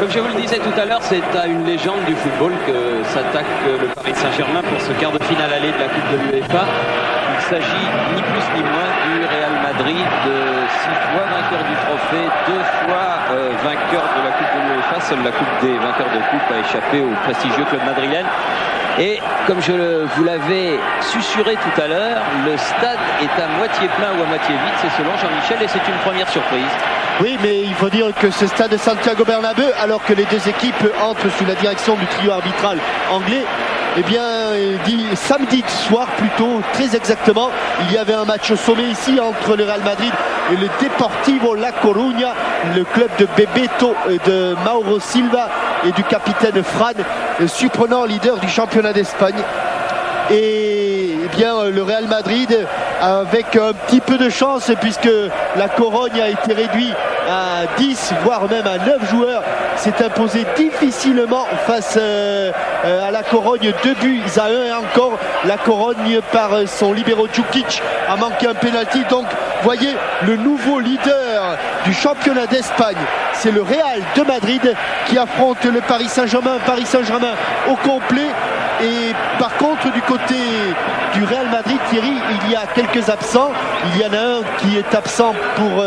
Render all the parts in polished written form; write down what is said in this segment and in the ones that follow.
Comme je vous le disais tout à l'heure, c'est à une légende du football que s'attaque le Paris Saint-Germain pour ce quart de finale aller de la Coupe de l'UEFA. Il s'agit ni plus ni moins du Real Madrid, 6 fois vainqueur du trophée, 2 fois vainqueur de la Coupe de l'UEFA. Seule la Coupe des vainqueurs de coupe a échappé au prestigieux club madrilène. Et comme je vous l'avais susurré tout à l'heure, le stade est à moitié plein ou à moitié vide, c'est selon Jean-Michel, et c'est une première surprise. Oui, mais il faut dire que ce stade de Santiago Bernabéu, alors que les deux équipes entrent sous la direction du trio arbitral anglais, eh bien, samedi soir plutôt, très exactement, il y avait un match au sommet ici entre le Real Madrid et le Deportivo La Coruña, le club de Bebeto et de Mauro Silva et du capitaine Fran, surprenant leader du championnat d'Espagne. Et eh bien, le Real Madrid, avec un petit peu de chance, puisque la Corogne a été réduite à 10, voire même à 9 joueurs, s'est imposé difficilement face à la Corogne, 2 buts à 1. Et encore, la Corogne, par son libéro Djukic, a manqué un pénalty. Donc, voyez, le nouveau leader du championnat d'Espagne, c'est le Real de Madrid qui affronte le Paris Saint-Germain. Paris Saint-Germain au complet. Et par contre, du côté du Real Madrid, Thierry, il y a quelques absents. Il y en a un qui est absent pour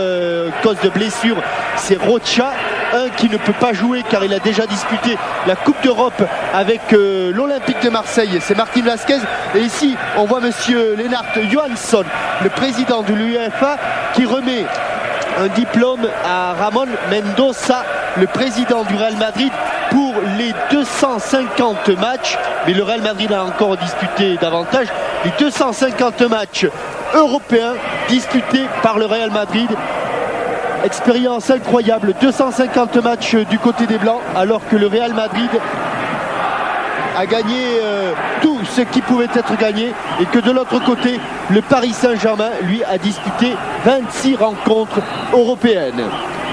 cause de blessure, c'est Rocha. Un qui ne peut pas jouer car il a déjà disputé la Coupe d'Europe avec l'Olympique de Marseille, c'est Martín Vázquez. Et ici, on voit monsieur Lennart Johansson, le président de l'UEFA, qui remet un diplôme à Ramon Mendoza, le président du Real Madrid, pour les 250 matchs, mais le Real Madrid a encore disputé davantage, les 250 matchs européens disputés par le Real Madrid. Expérience incroyable, 250 matchs du côté des Blancs, alors que le Real Madrid a gagné tout ce qui pouvait être gagné, et que de l'autre côté, le Paris Saint-Germain, lui, a disputé 26 rencontres européennes.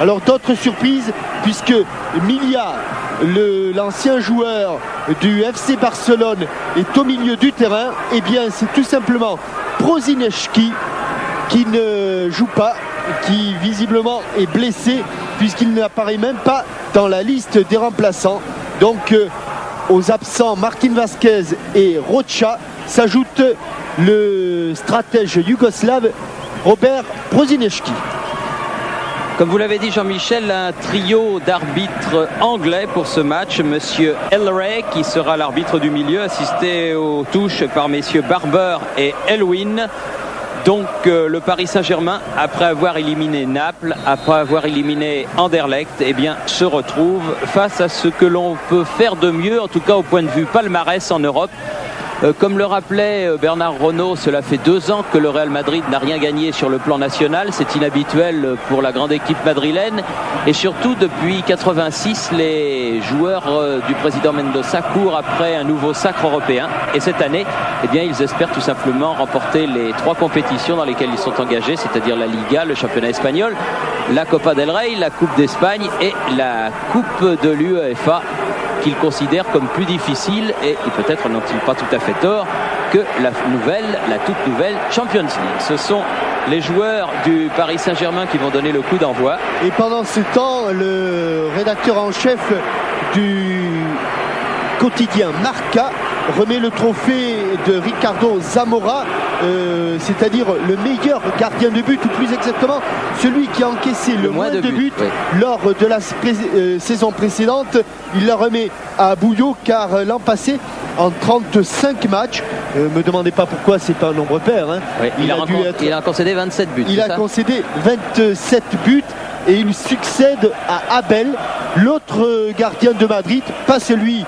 Alors d'autres surprises, puisque Milia, l'ancien joueur du FC Barcelone, est au milieu du terrain. Eh bien, c'est tout simplement Brozinski qui ne joue pas, qui visiblement est blessé, puisqu'il n'apparaît même pas dans la liste des remplaçants. Donc aux absents Martín Vázquez et Rocha s'ajoute le stratège yougoslave Robert Brozinski. Comme vous l'avez dit, Jean-Michel, un trio d'arbitres anglais pour ce match. Monsieur Elray, qui sera l'arbitre du milieu, assisté aux touches par messieurs Barber et Elwin. Donc le Paris Saint-Germain, après avoir éliminé Naples, après avoir éliminé Anderlecht, eh bien, se retrouve face à ce que l'on peut faire de mieux, en tout cas au point de vue palmarès en Europe. Comme le rappelait Bernard Renault, cela fait 2 ans que le Real Madrid n'a rien gagné sur le plan national. C'est inhabituel pour la grande équipe madrilène. Et surtout, depuis 86, les joueurs du président Mendoza courent après un nouveau sacre européen. Et cette année, eh bien, ils espèrent tout simplement remporter les 3 compétitions dans lesquelles ils sont engagés, c'est-à-dire la Liga, le championnat espagnol, la Copa del Rey, la Coupe d'Espagne et la Coupe de l'UEFA, qu'ils considèrent comme plus difficile, et peut-être n'ont-ils pas tout à fait tort, que la toute nouvelle Champions League. Ce sont les joueurs du Paris Saint-Germain qui vont donner le coup d'envoi. Et pendant ce temps, le rédacteur en chef du quotidien Marca remet le trophée de Ricardo Zamora, c'est-à-dire le meilleur gardien de but, ou plus exactement celui qui a encaissé le moins de buts lors de la saison précédente. Il la remet à Bouillot, car l'an passé, en 35 matchs, me demandez pas pourquoi, c'est pas un nombre pair, hein. Oui, il a concédé 27 buts. Il a concédé 27 buts. Et il succède à Abel, l'autre gardien de Madrid, pas celui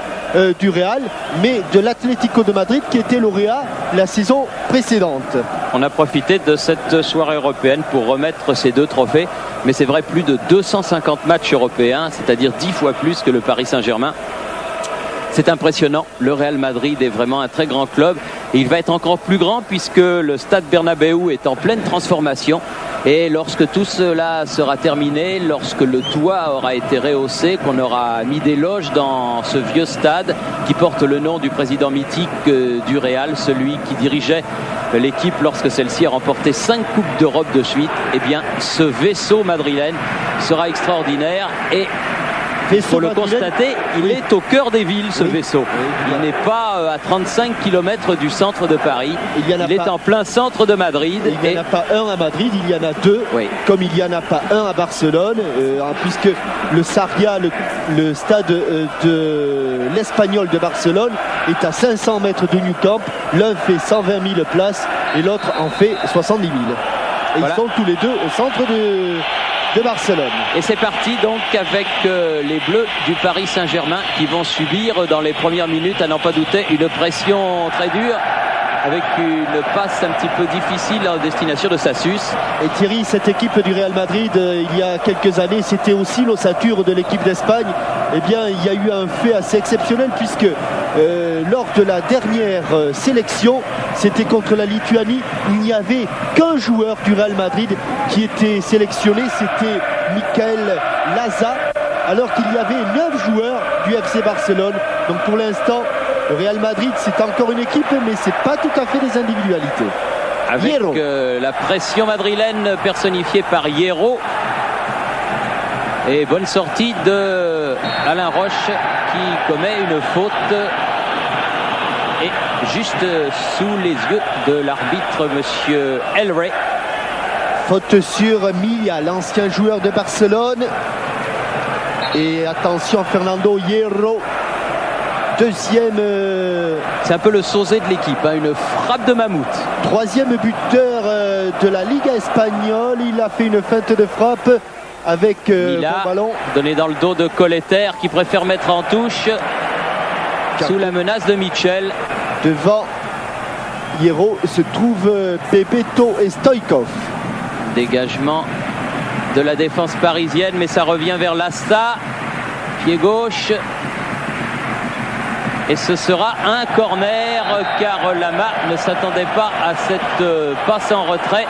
du Real, mais de l'Atlético de Madrid, qui était lauréat la saison précédente. On a profité de cette soirée européenne pour remettre ces 2 trophées, mais c'est vrai, plus de 250 matchs européens, c'est-à-dire 10 fois plus que le Paris Saint-Germain. C'est impressionnant, le Real Madrid est vraiment un très grand club, et il va être encore plus grand puisque le stade Bernabéu est en pleine transformation. Et lorsque tout cela sera terminé, lorsque le toit aura été rehaussé, qu'on aura mis des loges dans ce vieux stade qui porte le nom du président mythique du Real, celui qui dirigeait l'équipe lorsque celle-ci a remporté 5 Coupes d'Europe de suite, eh bien ce vaisseau madrilène sera extraordinaire. Et Il faut le constater, il est au cœur des villes, ce vaisseau. Il n'est pas à 35 km du centre de Paris. Il est en plein centre de Madrid. Il n'y en a pas un à Madrid, il y en a deux. Comme il n'y en a pas un à Barcelone, puisque le Sarria, le stade de l'Espagnol de Barcelone, est à 500 mètres de Nou Camp. L'un fait 120 000 places et l'autre en fait 70 000. Et voilà. Ils sont tous les deux au centre de Barcelone. Et c'est parti donc avec les Bleus du Paris Saint-Germain qui vont subir dans les premières minutes, à n'en pas douter, une pression très dure avec une passe un petit peu difficile en destination de Sassus. Et Thierry, cette équipe du Real Madrid, il y a quelques années, c'était aussi l'ossature de l'équipe d'Espagne. Eh bien, il y a eu un fait assez exceptionnel puisque lors de la dernière sélection, c'était contre la Lituanie, il n'y avait qu'un joueur du Real Madrid qui était sélectionné, c'était Michael Laza, alors qu'il y avait 9 joueurs du FC Barcelone. Donc pour l'instant, le Real Madrid, c'est encore une équipe, mais c'est pas tout à fait des individualités. Avec la pression madrilène personnifiée par Hierro. Et bonne sortie de Alain Roche qui commet une faute. Et juste sous les yeux de l'arbitre, monsieur Elray. Faute sur Milla, l'ancien joueur de Barcelone. Et attention, Fernando Hierro. Deuxième... C'est un peu le Sauzé de l'équipe, hein, une frappe de mammouth. Troisième buteur de la Liga espagnole. Il a fait une feinte de frappe avec Milla, ballon. Donné dans le dos de Colletter qui préfère mettre en touche sous la menace de Mitchell. Devant Hierro se trouvent Bebeto et Stoïkov. Dégagement de la défense parisienne, mais ça revient vers Lassa. Pied gauche. Et ce sera un corner car Lama ne s'attendait pas à cette passe en retrait.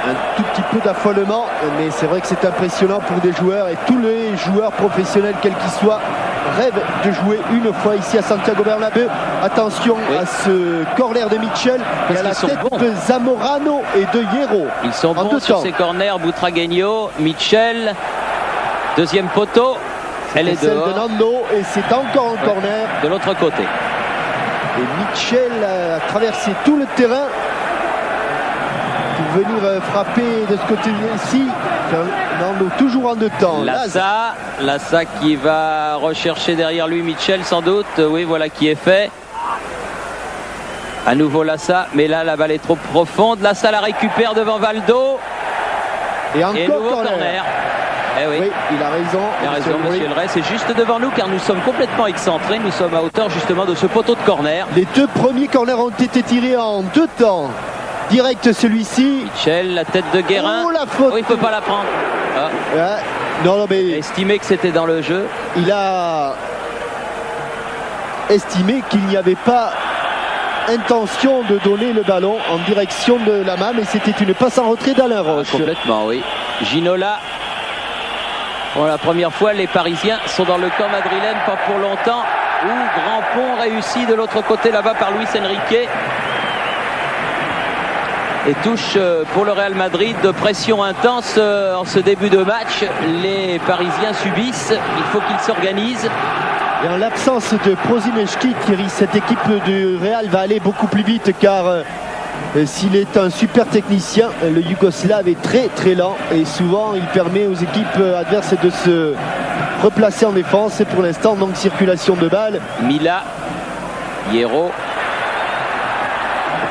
Un tout petit peu d'affolement, mais c'est vrai que c'est impressionnant pour des joueurs et tous les joueurs professionnels, quels qu'ils soient, rêvent de jouer une fois ici à Santiago Bernabéu. Attention à ce corner de Mitchell et à la tête de Zamorano et de Hierro. Ils sont bons sur ces corners, Butragueño, Mitchell, deuxième poteau. Elle est celle de Nando et c'est encore un corner. De l'autre côté. Et Mitchell a traversé tout le terrain pour venir frapper de ce côté-ci. Nando toujours en deux temps. Lassa qui va rechercher derrière lui Mitchell sans doute. Oui, voilà qui est fait. À nouveau Lassa, mais là la balle est trop profonde. Lassa la récupère devant Valdo. Et encore corner. Eh oui. Oui, il a raison. Il a raison, monsieur Elray. C'est juste devant nous car nous sommes complètement excentrés. Nous sommes à hauteur justement de ce poteau de corner. Les deux premiers corners ont été tirés en deux temps. Direct celui-ci. Mitchell, la tête de Guérin. Oh, la faute. Oh, il ne peut pas la prendre. Ah. Ouais. Non, mais... Estimé que c'était dans le jeu. Il a estimé qu'il n'y avait pas intention de donner le ballon en direction de Lama, mais c'était une passe en retrait d'Alain Roche. Complètement, oui. Ginola. Pour la première fois, les Parisiens sont dans le camp madrilène, pas pour longtemps. Grand pont réussi de l'autre côté là-bas par Luis Enrique. Et touche pour le Real Madrid de pression intense en ce début de match. Les Parisiens subissent, il faut qu'ils s'organisent. Et en l'absence de Prosinečki, Thierry, cette équipe du Real va aller beaucoup plus vite car s'il est un super technicien, le Yougoslave est très très lent et souvent il permet aux équipes adverses de se replacer en défense. Et pour l'instant, donc circulation de balles. Milla, Hierro.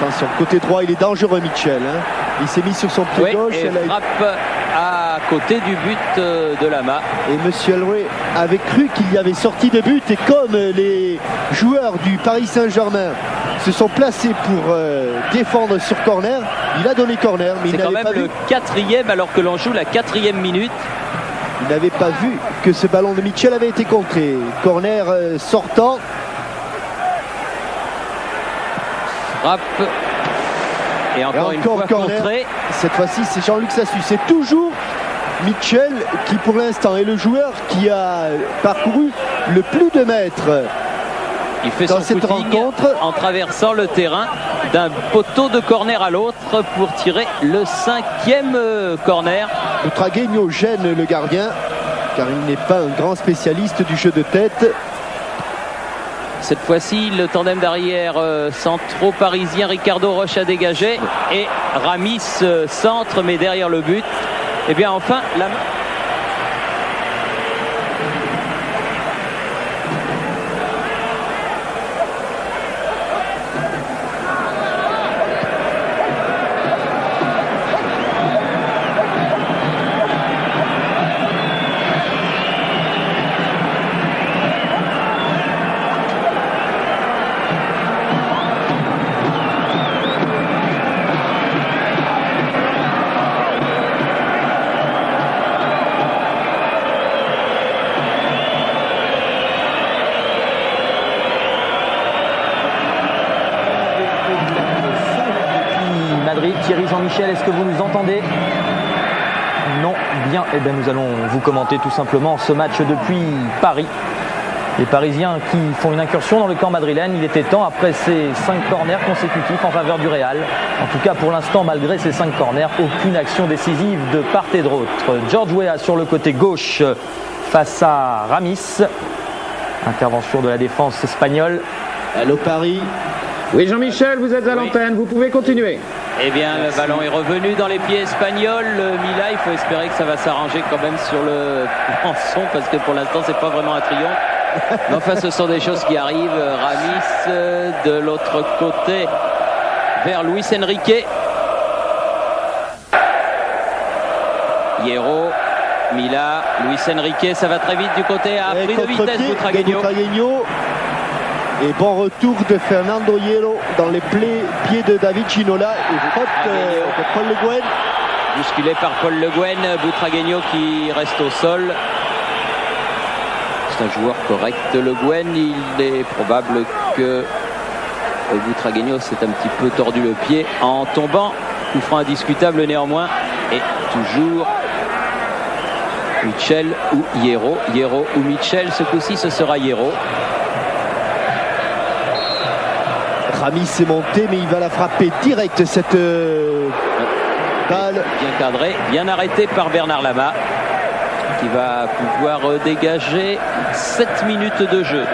Attention, côté droit, il est dangereux Mitchell. Il s'est mis sur son pied gauche. Et frappe à côté du but de Lama. Et monsieur Elray avait cru qu'il y avait sorti de but. Et comme les joueurs du Paris Saint-Germain se sont placés pour défendre sur corner, il a donné corner. Mais c'est quand même le quatrième alors que l'on joue la 4e minute. Il n'avait pas vu que ce ballon de Mitchell avait été contré. Corner sortant. Frappe. Et encore une fois contré. Cette fois-ci, c'est Jean-Luc Sassus. C'est toujours Mitchell qui, pour l'instant, est le joueur qui a parcouru le plus de mètres. Il fait dans son cette rencontre en traversant le terrain d'un poteau de corner à l'autre pour tirer le 5e corner. Butragueño gêne le gardien. car il n'est pas un grand spécialiste du jeu de tête. Cette fois-ci, le tandem d'arrière centraux parisien, Ricardo Roche a dégagé et Ramis centre, mais derrière le but. Et bien enfin, la main. Thierry, Jean-Michel, est-ce que vous nous entendez? Non, bien, eh bien nous allons vous commenter tout simplement ce match depuis Paris. Les Parisiens qui font une incursion dans le camp madrilène, il était temps après ces 5 corners consécutifs en faveur du Real. En tout cas pour l'instant, malgré ces 5 corners, aucune action décisive de part et d'autre. George Weah sur le côté gauche face à Ramis. Intervention de la défense espagnole. Allô Paris. Oui Jean-Michel, vous êtes à l'antenne, vous pouvez continuer. Eh bien, le ballon est revenu dans les pieds espagnols. Mila, il faut espérer que ça va s'arranger quand même sur le son, parce que pour l'instant, c'est pas vraiment un triomphe. Mais enfin, ce sont des choses qui arrivent. Ramis de l'autre côté vers Luis Enrique. Hierro, Mila, Luis Enrique, ça va très vite du côté, a pris de vitesse Butragueño. Et bon retour de Fernando Hierro dans les pieds de David Ginola et faute de Paul Le Guen. Bousculé par Paul Le Guen, Butragueño qui reste au sol. C'est un joueur correct. Le Guen, il est probable que Butragueño s'est un petit peu tordu le pied en tombant. Coup franc indiscutable néanmoins. Et toujours Michel ou Hierro. Hierro ou Michel, ce coup-ci ce sera Hierro. Ramis est monté, mais il va la frapper direct cette balle. Bien cadré, bien arrêté par Bernard Lama, qui va pouvoir dégager 7 minutes de jeu.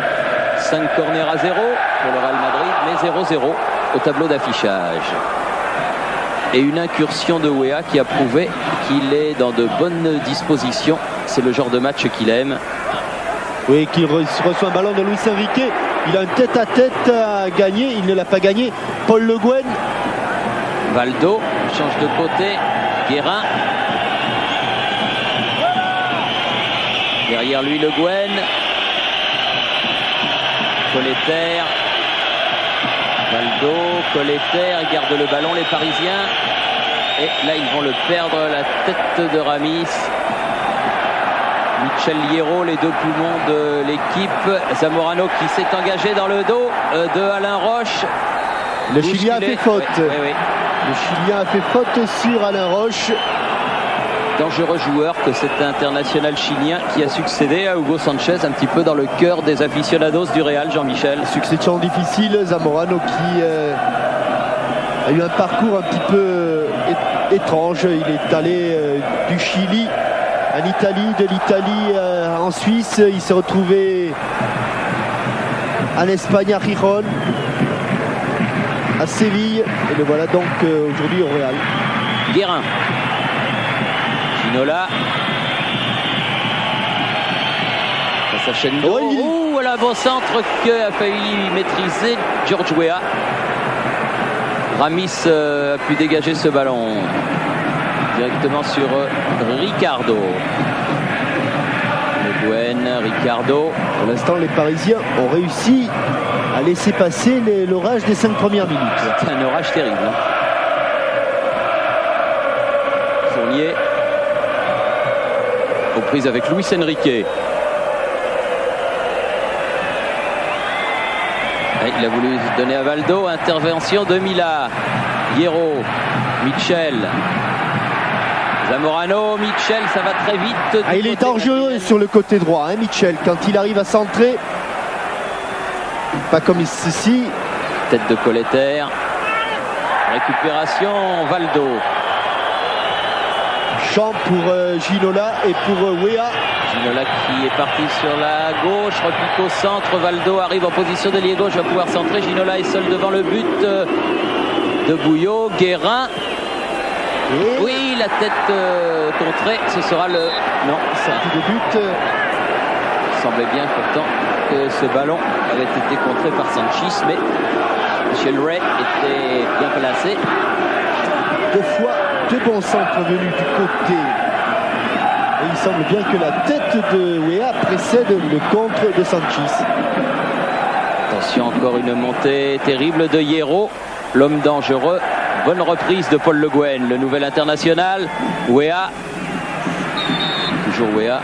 5 corners à 0 pour le Real Madrid, mais 0-0 au tableau d'affichage. Et une incursion de Weah qui a prouvé qu'il est dans de bonnes dispositions. C'est le genre de match qu'il aime. Oui, qu'il reçoit un ballon de Luis Enrique. Il a un tête-à-tête à gagner. Il ne l'a pas gagné. Paul Le Guen. Valdo change de côté. Guérin. Derrière lui, Le Guen. Colleter. Valdo, Colleter garde le ballon, les Parisiens. Et là, ils vont le perdre, la tête de Ramis. Michel Hierro, les deux poumons de l'équipe. Zamorano qui s'est engagé dans le dos de Alain Roche. Le Chilien a fait faute. Oui, oui. Le Chilien a fait faute sur Alain Roche. Dangereux joueur que cet international chilien qui a succédé à Hugo Sanchez, un petit peu dans le cœur des aficionados du Real, Jean-Michel. Succession difficile. Zamorano qui a eu un parcours un petit peu étrange. Il est allé du Chili en Italie, de l'Italie en Suisse. Il s'est retrouvé en Espagne à Gijón, à Séville, et le voilà donc aujourd'hui au Real. Guérin, Ginola, ça s'enchaîne. Oh, voilà, bon centre que a failli maîtriser George Weah. Ramis a pu dégager ce ballon directement sur Ricardo. Le Guen, Ricardo. Pour l'instant, les Parisiens ont réussi à laisser passer l'orage des 5 premières minutes. C'est un orage terrible. Fournier. Aux prises avec Luis Enrique. Il a voulu donner à Valdo. Intervention de Mila. Hierro. Michel. Zamorano, Michel, ça va très vite. Il est hors jeu sur le côté droit, hein, Michel, quand il arrive à centrer. Pas comme ici. Tête de Colleter. Récupération, Valdo. champ pour Ginola et pour Weah. Ginola qui est parti sur la gauche, repique au centre, Valdo arrive en position d'ailier gauche, va pouvoir centrer. Ginola est seul devant le but de Bouillot. Guérin. Et Oui, la tête contrée, ce sera le... Non, ça sortie de but. semblait bien pourtant que ce ballon avait été contré par Sanchis, mais Michel Ray était bien placé. Deux fois, deux bons centres venus du côté. Et il semble bien que la tête de Weah précède le contre de Sanchis. Attention, encore une montée terrible de Hierro, l'homme dangereux. Bonne reprise de Paul Le Guen, le nouvel international. Weah, toujours Weah,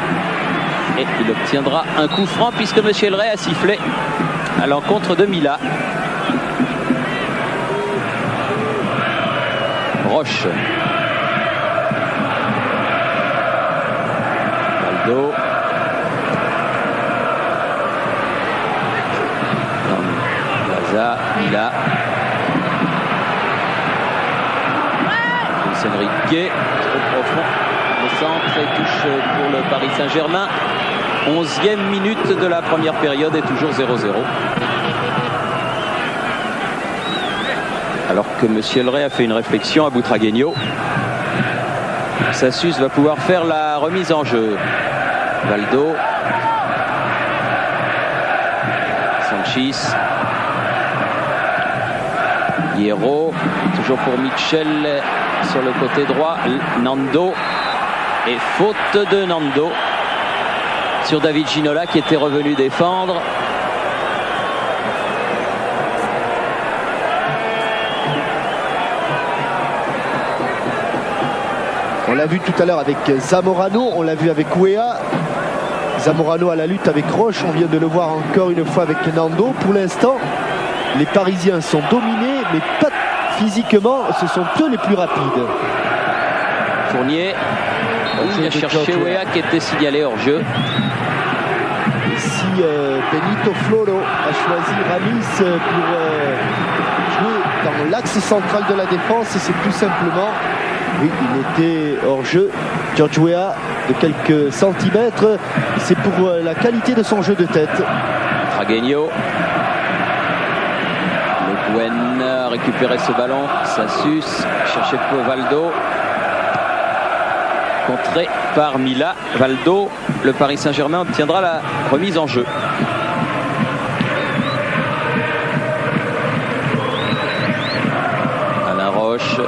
et il obtiendra un coup franc puisque Michel Ray a sifflé à l'encontre de Mila. Roche. Valdo. Laza, Mila. Luis Enrique, trop profond. Le centre et touche pour le Paris Saint-Germain. 11e minute de la première période et toujours 0-0. Alors que Monsieur Ray a fait une réflexion à Boutragueño. Sassus va pouvoir faire la remise en jeu. Valdo. Sanchis. Hierro. Toujours pour Mitchell sur le côté droit. Nando. Et faute de Nando sur David Ginola qui était revenu défendre. On l'a vu tout à l'heure avec Zamorano, on l'a vu avec Weah. Zamorano à la lutte avec Roche, on vient de le voir encore une fois avec Nando. Pour l'instant, les Parisiens sont dominés, mais pas physiquement, ce sont eux les plus rapides. Fournier, il a cherché Weah qui était signalé hors jeu. Ici, Benito Floro a choisi Ramis pour jouer dans l'axe central de la défense, et c'est tout simplement... Oui, il était hors jeu. George Weah de quelques centimètres. C'est pour la qualité de son jeu de tête. Tragueño. Le Guen a récupéré ce ballon. Sassus cherchait pour Valdo. Contré par Mila. Valdo. Le Paris Saint-Germain obtiendra la remise en jeu. Alain Roche.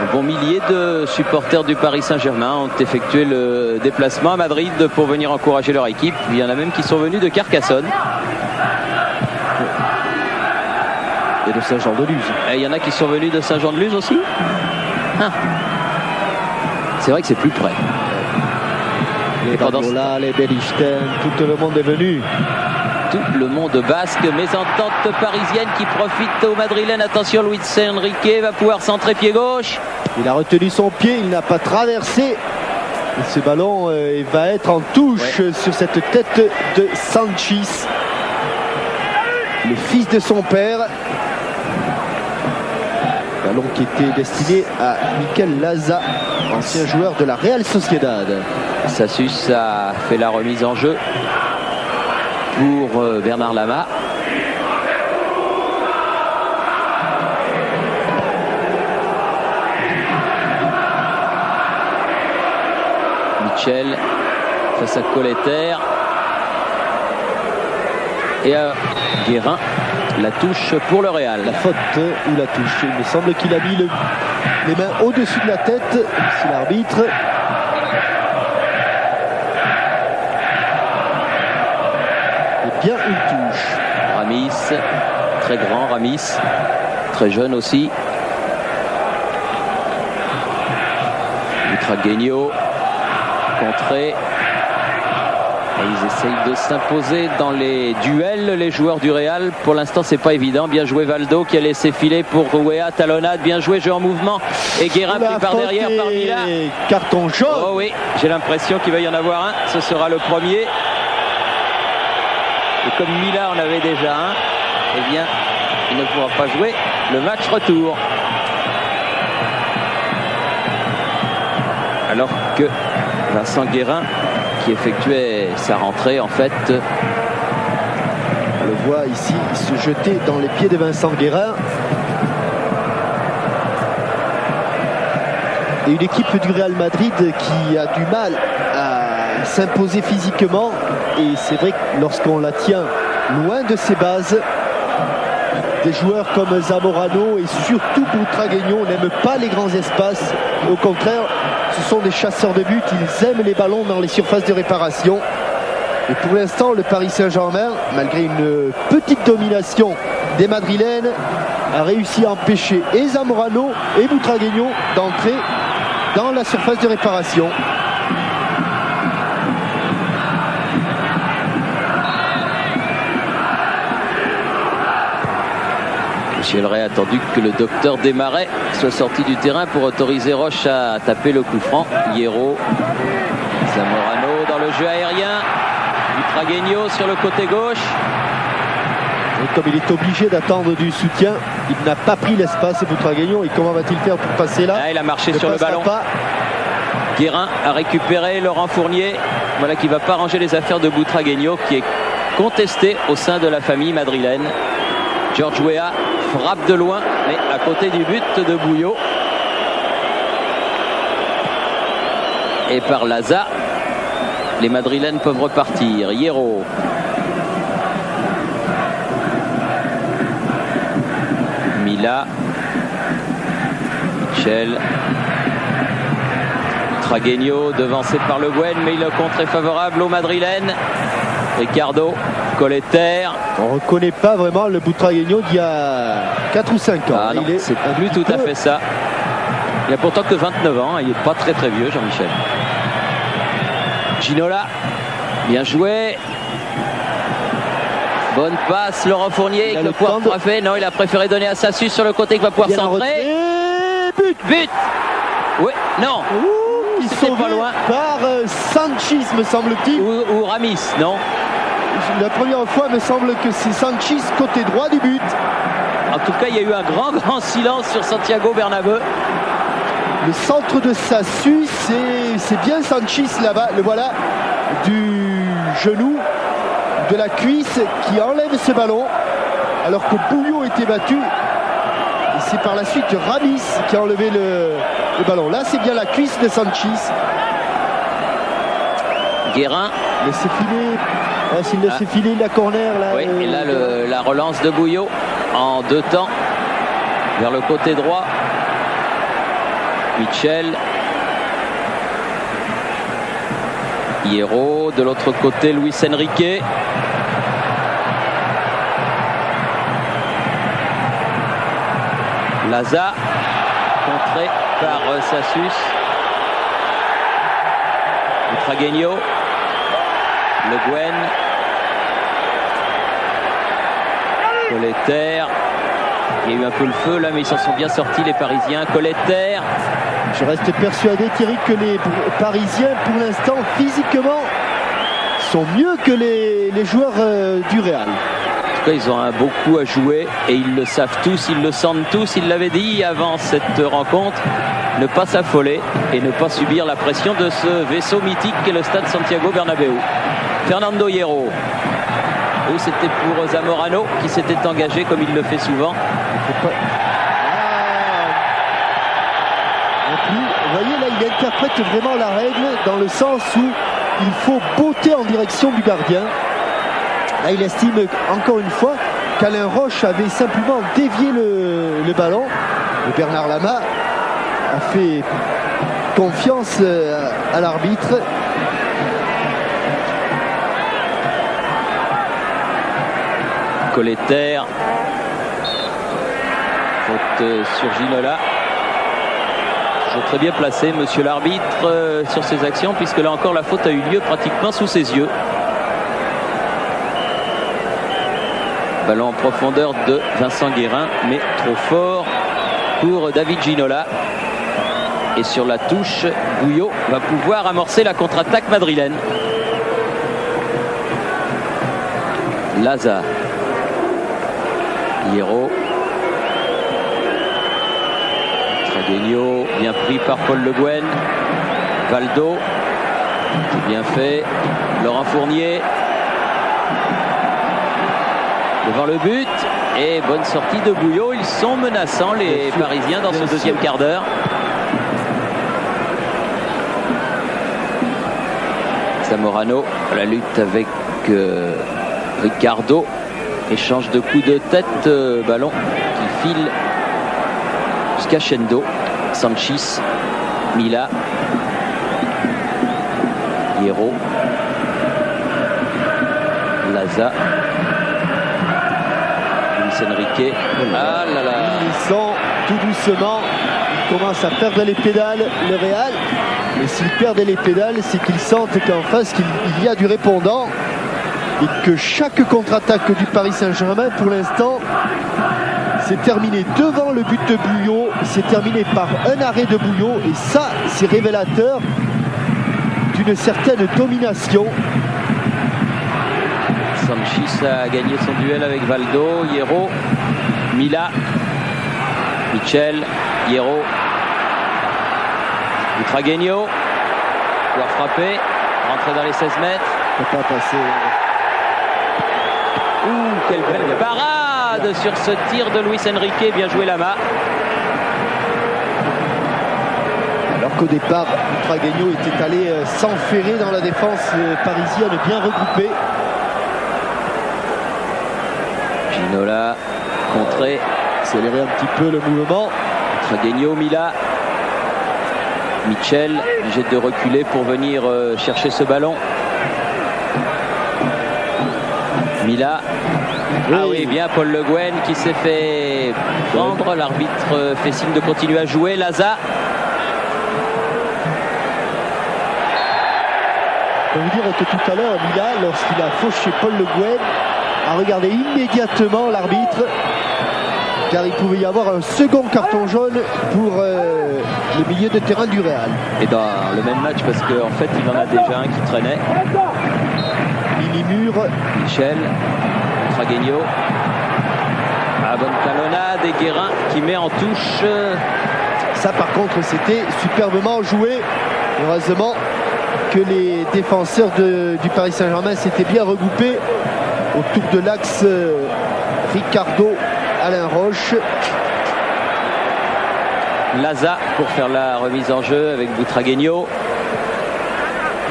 Un bon millier de supporters du Paris Saint-Germain ont effectué le déplacement à Madrid pour venir encourager leur équipe. Il y en a même qui sont venus de Carcassonne. Et de Saint-Jean-de-Luz. Et il y en a qui sont venus de Saint-Jean-de-Luz aussi. Ah. C'est vrai que c'est plus près. Les Bagnola, les Belichten, tout le monde est venu. Tout le monde basque, mésentente parisienne qui profite au Madrilène. Attention, Luis Enrique va pouvoir centrer pied gauche. Il a retenu son pied, il n'a pas traversé. Et ce ballon va être en touche sur cette tête de Sanchis, le fils de son père. Ballon qui était destiné à Mikel Laza, ancien joueur de la Real Sociedad. Sassus a fait la remise en jeu pour Bernard Lama. Mitchell face à Colletter et à Guérin. La touche pour le Real. La faute ou la touche. Il me semble qu'il a mis les mains au-dessus de la tête. C'est l'arbitre. Bien une touche. Ramis, très grand Ramis, très jeune aussi. Butragueño, contré. Et ils essayent de s'imposer dans les duels, les joueurs du Real. Pour l'instant, c'est pas évident. Bien joué Valdo qui a laissé filer pour Weah, talonnade. Bien joué, jeu en mouvement. Et Guérin pris par derrière par Mila. Carton jaune. Oh oui, j'ai l'impression qu'il va y en avoir un. Ce sera le premier. Et comme Mila en avait déjà un, eh bien, il ne pourra pas jouer le match retour. Alors que Vincent Guérin, qui effectuait sa rentrée, en fait, on le voit ici se jeter dans les pieds de Vincent Guérin. Et une équipe du Real Madrid qui a du mal à s'imposer physiquement. Et c'est vrai que lorsqu'on la tient loin de ses bases, des joueurs comme Zamorano et surtout Butragueño n'aiment pas les grands espaces. Au contraire, ce sont des chasseurs de but. Ils aiment les ballons dans les surfaces de réparation. Et pour l'instant, le Paris Saint-Germain, malgré une petite domination des Madrilènes, a réussi à empêcher et Zamorano et Butragueño d'entrer dans la surface de réparation. Michel Ray a attendu que le docteur Desmarais soit sorti du terrain pour autoriser Roche à taper le coup franc. Hierro, Zamorano dans le jeu aérien, Butragueño sur le côté gauche. Et comme il est obligé d'attendre du soutien, il n'a pas pris l'espace, et Butragueño. Et comment va-t-il faire pour passer là? Il a marché sur le ballon. Guérin a récupéré Laurent Fournier. Voilà qui ne va pas ranger les affaires de Butragueño, qui est contesté au sein de la famille madrilène. George Weah frappe de loin, mais à côté du but de Bouillot. Et par Laza, les Madrilènes peuvent repartir. Hierro. Mila. Michel. Butragueño devancé par Le Guen, mais le contre est favorable aux Madrilènes. Ricardo. Colleter. On ne reconnaît pas vraiment le Butragueño d'il y a 4 ou 5 ans. Ah non, c'est plus tout à fait ça. Il a pourtant que 29 ans, il n'est pas très très vieux, Jean-Michel. Ginola, bien joué. Bonne passe, Laurent Fournier, qui va pouvoir frapper. Non, il a préféré donner à Sassus sur le côté, qui va pouvoir centrer. But. Oui, non. C'était pas loin. Par Sanchis, me semble-t-il. Ou Ramis, non? La première fois, me semble que c'est Sanchis côté droit du but. En tout cas, il y a eu un grand silence sur Santiago Bernabéu. Le centre de Sassus, c'est bien Sanchis là-bas. Le voilà du genou, de la cuisse, qui enlève ce ballon alors que Bouillot était battu. Et c'est par la suite Ramis qui a enlevé le ballon. Là, c'est bien la cuisse de Sanchis. Guérin. Laissez filer. S'il laisse filer la corner là. Oui, et là la relance de Bouillot en 2 temps vers le côté droit. Michel. Hierro, de l'autre côté Luis Enrique. Laza, contré par Sassus. Butragueño. Le Guen. Colleter. Il y a eu un peu le feu là, mais ils s'en sont bien sortis les Parisiens. Colleter. Je reste persuadé, Thierry, que les Parisiens, pour l'instant, physiquement, sont mieux que les joueurs du Real. En tout cas, ils ont un beau coup à jouer et ils le savent tous, ils le sentent tous. Ils l'avaient dit avant cette rencontre, ne pas s'affoler et ne pas subir la pression de ce vaisseau mythique qu'est le stade Santiago Bernabéu. Fernando Hierro. Oui, c'était pour Zamorano qui s'était engagé comme il le fait souvent. Vous voyez là, il interprète vraiment la règle dans le sens où il faut botter en direction du gardien. Là, il estime encore une fois qu'Alain Roche avait simplement dévié le ballon. Et Bernard Lama a fait confiance à l'arbitre. Colleter. Faute sur Ginola. Toujours très bien placé, monsieur l'arbitre, sur ses actions, puisque là encore la faute a eu lieu pratiquement sous ses yeux. Ballon en profondeur de Vincent Guérin, mais trop fort pour David Ginola. Et sur la touche, Bouillot va pouvoir amorcer la contre-attaque madrilène. Laza. Hierro. Tragueño, bien pris par Paul Le Guen. Valdo, c'est bien fait. Laurent Fournier. Devant le but. Et bonne sortie de Bouillot. Ils sont menaçants, les Parisiens, dans ce deuxième quart d'heure. Zamorano, la lutte avec Ricardo. Échange de coups de tête. Ballon qui file jusqu'à Chendo. Sanchis. Mila. Hierro. Laza. Luis Enrique. Ah là là. Ils sont tout doucement. Ils commencent à perdre les pédales, le Real. Et s'ils perdent les pédales, c'est qu'ils sentent qu'en face, il y a du répondant. Et que chaque contre-attaque du Paris Saint-Germain, pour l'instant, c'est terminé devant le but de Bouillot. C'est terminé par un arrêt de Bouillot. Et ça, c'est révélateur d'une certaine domination. Sanchis a gagné son duel avec Valdo. Hierro. Mila. Michel. Hierro. Tragueño. Pouvoir frapper. Rentrer dans les 16 mètres. Il ne peut pas passer. Quelle belle parade sur ce tir de Luis Enrique. Bien joué Lama. Alors qu'au départ, Tragueño était allé s'enferrer dans la défense parisienne, bien regroupée. Ginola, contré. Accélérer un petit peu le mouvement. Tragueño, Mila. Michel, obligé de reculer pour venir chercher ce ballon. Mila. Oui. Ah oui, bien Paul Le Guen qui s'est fait prendre. L'arbitre fait signe de continuer à jouer. Laza. Je peux vous dire que tout à l'heure, Mila, lorsqu'il a fauché Paul Le Guen, a regardé immédiatement l'arbitre, car il pouvait y avoir un second carton jaune pour le milieu de terrain du Real. Et dans le même match, parce qu'en fait, il en a déjà un qui traînait. Mini-mur. Michel. Tragueño. Ah, bonne talonnade et Guérin qui met en touche. Ça, par contre, c'était superbement joué. Heureusement que les défenseurs du Paris Saint-Germain s'étaient bien regroupés autour de l'axe Ricardo, Alain Roche. Laza pour faire la remise en jeu avec Butragueño.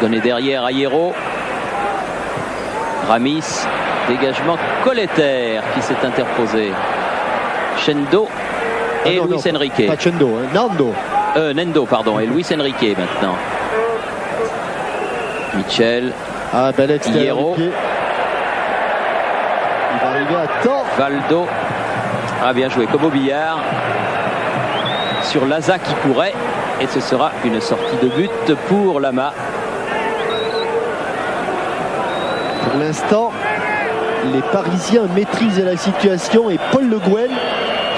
Donné derrière à Hierro. Ramis. Dégagement Colletter qui s'est interposé. Chendo et Luis Enrique. Pas Chendo, hein, Nando. Nendo, pardon. Et Luis Enrique maintenant. Michel. Ah, bel extérieur. Hierro. Il va arriver à temps. Valdo. Ah, bien joué. Comme au billard. Sur Laza qui courait. Et ce sera une sortie de but pour Lama. Pour l'instant, les Parisiens maîtrisent la situation et Paul Le Guen,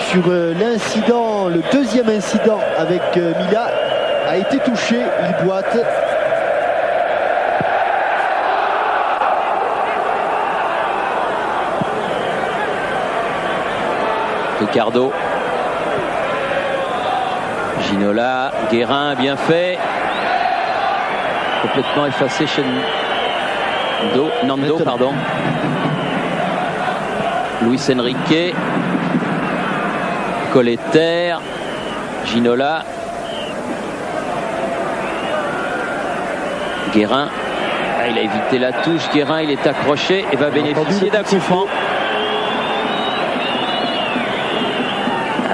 sur l'incident, le deuxième incident avec Mila, a été touché. Il boite. Ricardo. Ginola. Guérin, bien fait. Complètement effacé chez Nando, pardon. Luis Enrique. Colletter. Ginola. Guérin. Ah, il a évité la touche. Guérin, il est accroché et va bénéficier d'un coup franc.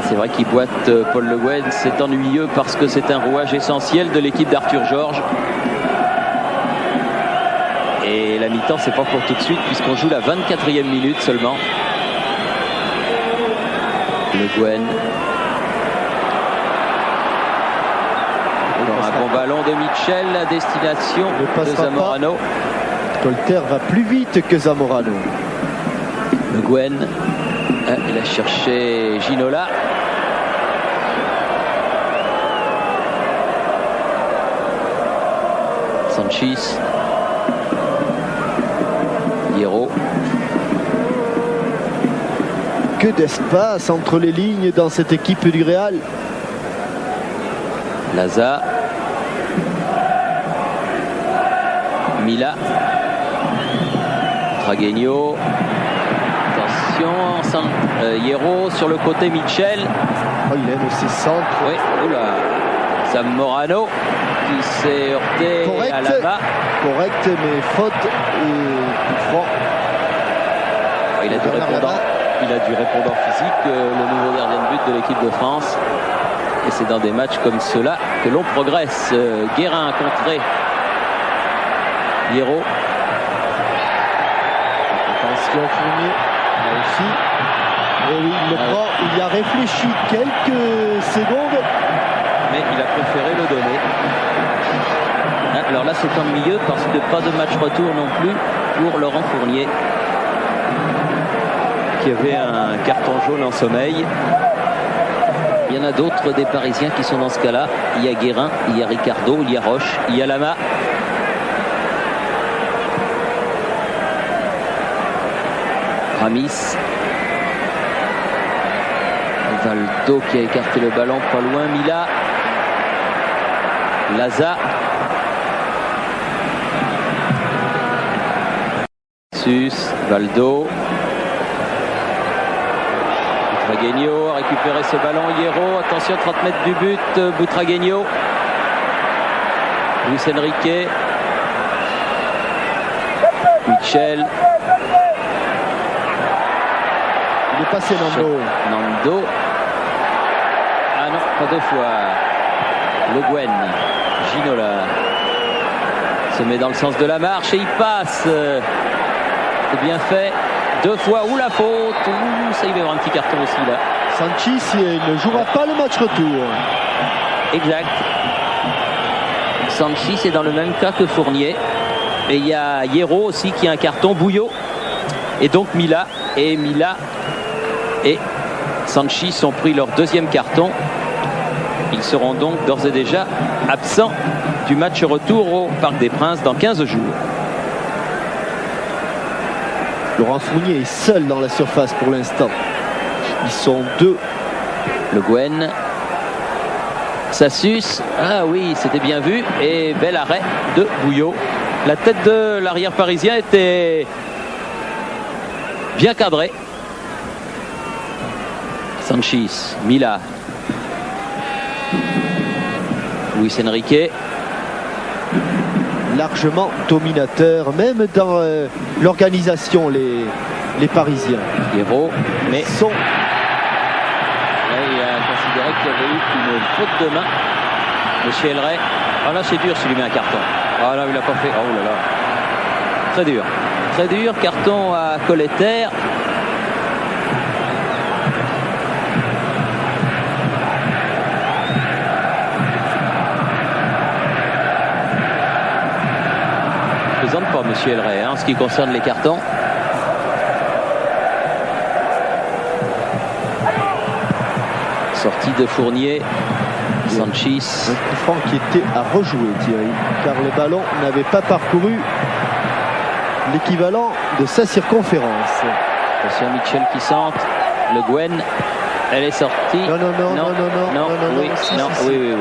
C'est vrai qu'il boite Paul Le Guen, c'est ennuyeux parce que c'est un rouage essentiel de l'équipe d'Arthur Georges. Et la mi-temps, c'est pas pour tout de suite puisqu'on joue la 24e minute seulement. Le Guen. Un bon ballon de Michel à destination de Zamorano. Colletter va plus vite que Zamorano. Le Guen. Il a cherché Ginola. Sanchis. Hierro. que d'espace entre les lignes dans cette équipe du Real. Laza. Mila. Butragueño. Attention. Hierro sur le côté, Michel. Oh, il aime ses centres. Oui, oula. Zamorano qui s'est heurté à la bas. Correct, mais faute et coup franc. Il a du répondant physique, le nouveau gardien de but de l'équipe de France. Et c'est dans des matchs comme ceux-là que l'on progresse. Guérin contré. Hierro. Attention, Fournier. Là aussi. Et oui, il le prend. Il y a réfléchi quelques secondes. Mais il a préféré le donner. Alors là, c'est ennuyeux parce que pas de match retour non plus pour Laurent Fournier, qui avait un carton jaune en sommeil. Il y en a d'autres des Parisiens qui sont dans ce cas-là. Il y a Guérin, il y a Ricardo, il y a Roche, il y a Lama. Ramis. Valdo qui a écarté le ballon pas loin. Mila. Laza. Valdo. Butragueño a récupéré ce ballon. Hierro, attention, 30 mètres du but. Butragueño. Luis Enrique. Michel. Il est passé, Nando. Ah non, pas deux fois. Le Guen. Ginola se met dans le sens de la marche et il passe. C'est bien fait. Deux fois. Ou la faute. Ouh, ça, il va y avoir un petit carton aussi là. Sanchis, il ne jouera pas le match retour. Exact. Sanchis est dans le même cas que Fournier. Et il y a Hierro aussi qui a un carton. Bouillot. Et donc Mila. Et Mila et Sanchis ont pris leur deuxième carton. Ils seront donc d'ores et déjà absents du match retour au Parc des Princes dans 15 jours. Laurent Fournier est seul dans la surface pour l'instant. Ils sont deux. Le Guen. Sassus. Ah oui, c'était bien vu. Et bel arrêt de Bouillot. La tête de l'arrière parisien était bien cadrée. Sanchis. Mila. Luis Enrique. Largement dominateur, même dans l'organisation, les Parisiens. Hierro, mais sont... Là, il a considéré qu'il y avait eu une faute de main. Monsieur Elray. Ah là, c'est dur s'il lui met un carton. Ah là, il l'a pas fait. Oh là là. Très dur. Très dur. Carton à Colletter. Pas Monsieur Elray, en ce qui concerne les cartons. Sortie de Fournier. Sanchis. Un coup franc qui était à rejouer, Thierry, car le ballon n'avait pas parcouru l'équivalent de sa circonférence. Attention, Michel qui centre. Le Guen. Elle est sortie. Non. Oui.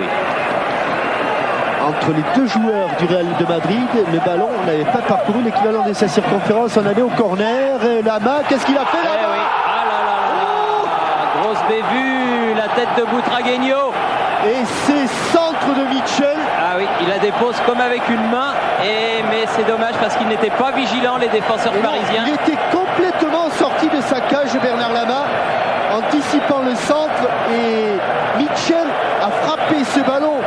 Entre les deux joueurs du Real de Madrid, le ballon n'avait pas parcouru l'équivalent de sa circonférence. On allait au corner. Et Lama, qu'est-ce qu'il a fait, Lama? Oui. Ah là. Grosse bévue, la tête de Butragueño. Et c'est centre de Michel. Ah oui, il la dépose comme avec une main. Mais c'est dommage parce qu'il n'était pas vigilant, les défenseurs parisiens. Il était complètement sorti de sa cage, Bernard Lama, anticipant le centre. Et Michel a frappé ce ballon.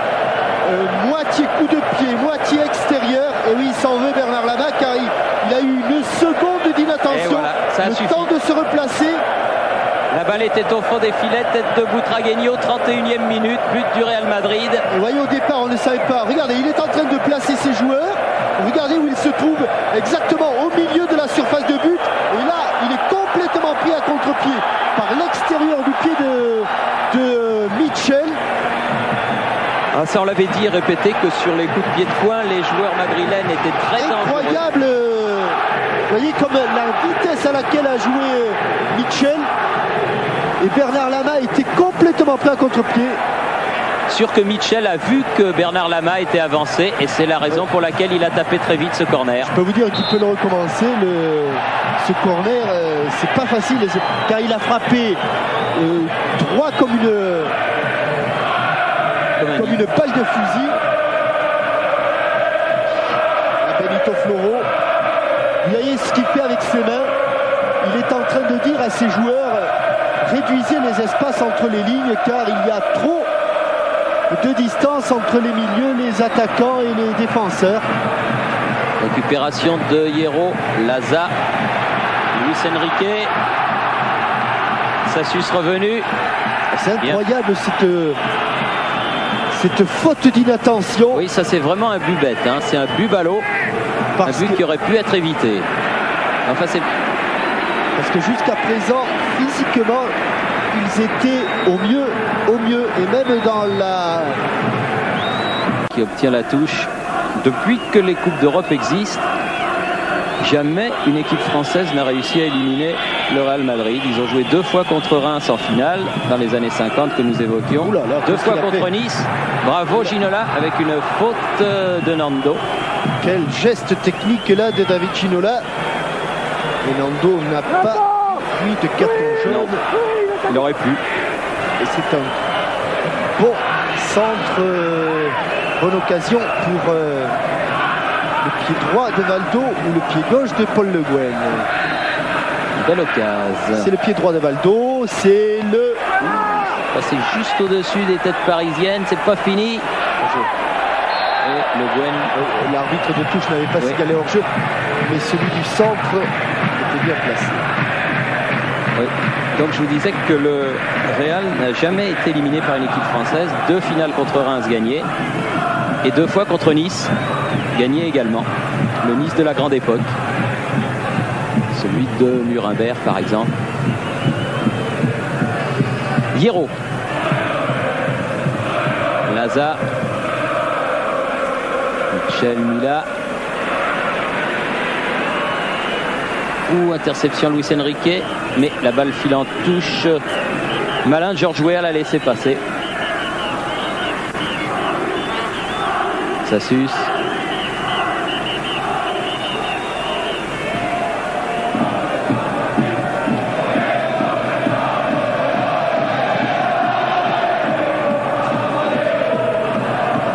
Moitié coup de pied, moitié extérieur. Et oui, il s'en veut, Bernard Lama, car il a eu une seconde d'inattention. Voilà, le temps de se replacer. La balle était au fond des filets, tête de Butragueño, 31e minute, but du Real Madrid. Et voyez, au départ, on ne savait pas. Regardez, il est en train de placer ses joueurs. Regardez où il se trouve, exactement au milieu de la surface de but. Et là, il est complètement pris à contre-pied par l'extérieur du pied de Michel. Ah, ça, on l'avait dit et répété que sur les coups de pied de poing, les joueurs madrilènes étaient très dangereux. Incroyable. Vous voyez comme la vitesse à laquelle a joué Michel. Et Bernard Lama était complètement pris à contre-pied. Sûr que Mitchell a vu que Bernard Lama était avancé et c'est la raison pour laquelle il a tapé très vite ce corner. Je peux vous dire qu'il peut le recommencer. Ce corner, c'est pas facile car il a frappé droit comme une balle de fusil à Benito Floro. Vous voyez ce qu'il fait avec ses mains. Il est en train de dire à ses joueurs, réduisez les espaces entre les lignes car il y a trop de distance entre les milieux, les attaquants et les défenseurs. Récupération de Hierro, Laza, Luis Enrique, Sassus revenu. C'est incroyable cette faute d'inattention. Oui, ça c'est vraiment un but bête, hein. C'est un but ballot, un but qui aurait pu être évité. Enfin, c'est... Parce que jusqu'à présent, physiquement, ils étaient au mieux, et même dans la... Qui obtient la touche. Depuis que les Coupes d'Europe existent, jamais une équipe française n'a réussi à éliminer le Real Madrid. Ils ont joué 2 fois contre Reims en finale, dans les années 50 que nous évoquions. 2 fois contre Nice. Bravo Ginola, avec une faute de Nando. Quel geste technique là de David Ginola. Et Nando n'a pas pris de carton jaune. Il aurait pu. Et c'est un bon centre, bonne occasion pour le pied droit de Valdo ou le pied gauche de Paul Le Guen. Belle occasion. C'est le pied droit de Valdo, c'est le... C'est juste au-dessus des têtes parisiennes, c'est pas fini. Et Le Guen... L'arbitre de touche n'avait pas signalé hors jeu, mais celui du centre était bien placé. Oui. Donc je vous disais que le Real n'a jamais été éliminé par une équipe française. 2 finales contre Reims gagnées et 2 fois contre Nice gagnées également. Le Nice de la grande époque, celui de Nuremberg par exemple. Hierro, Laza, Michel Mila. Ou interception Luis Enrique, mais la balle filante touche. Malin de George Weah l'a laissé passer. Sassus.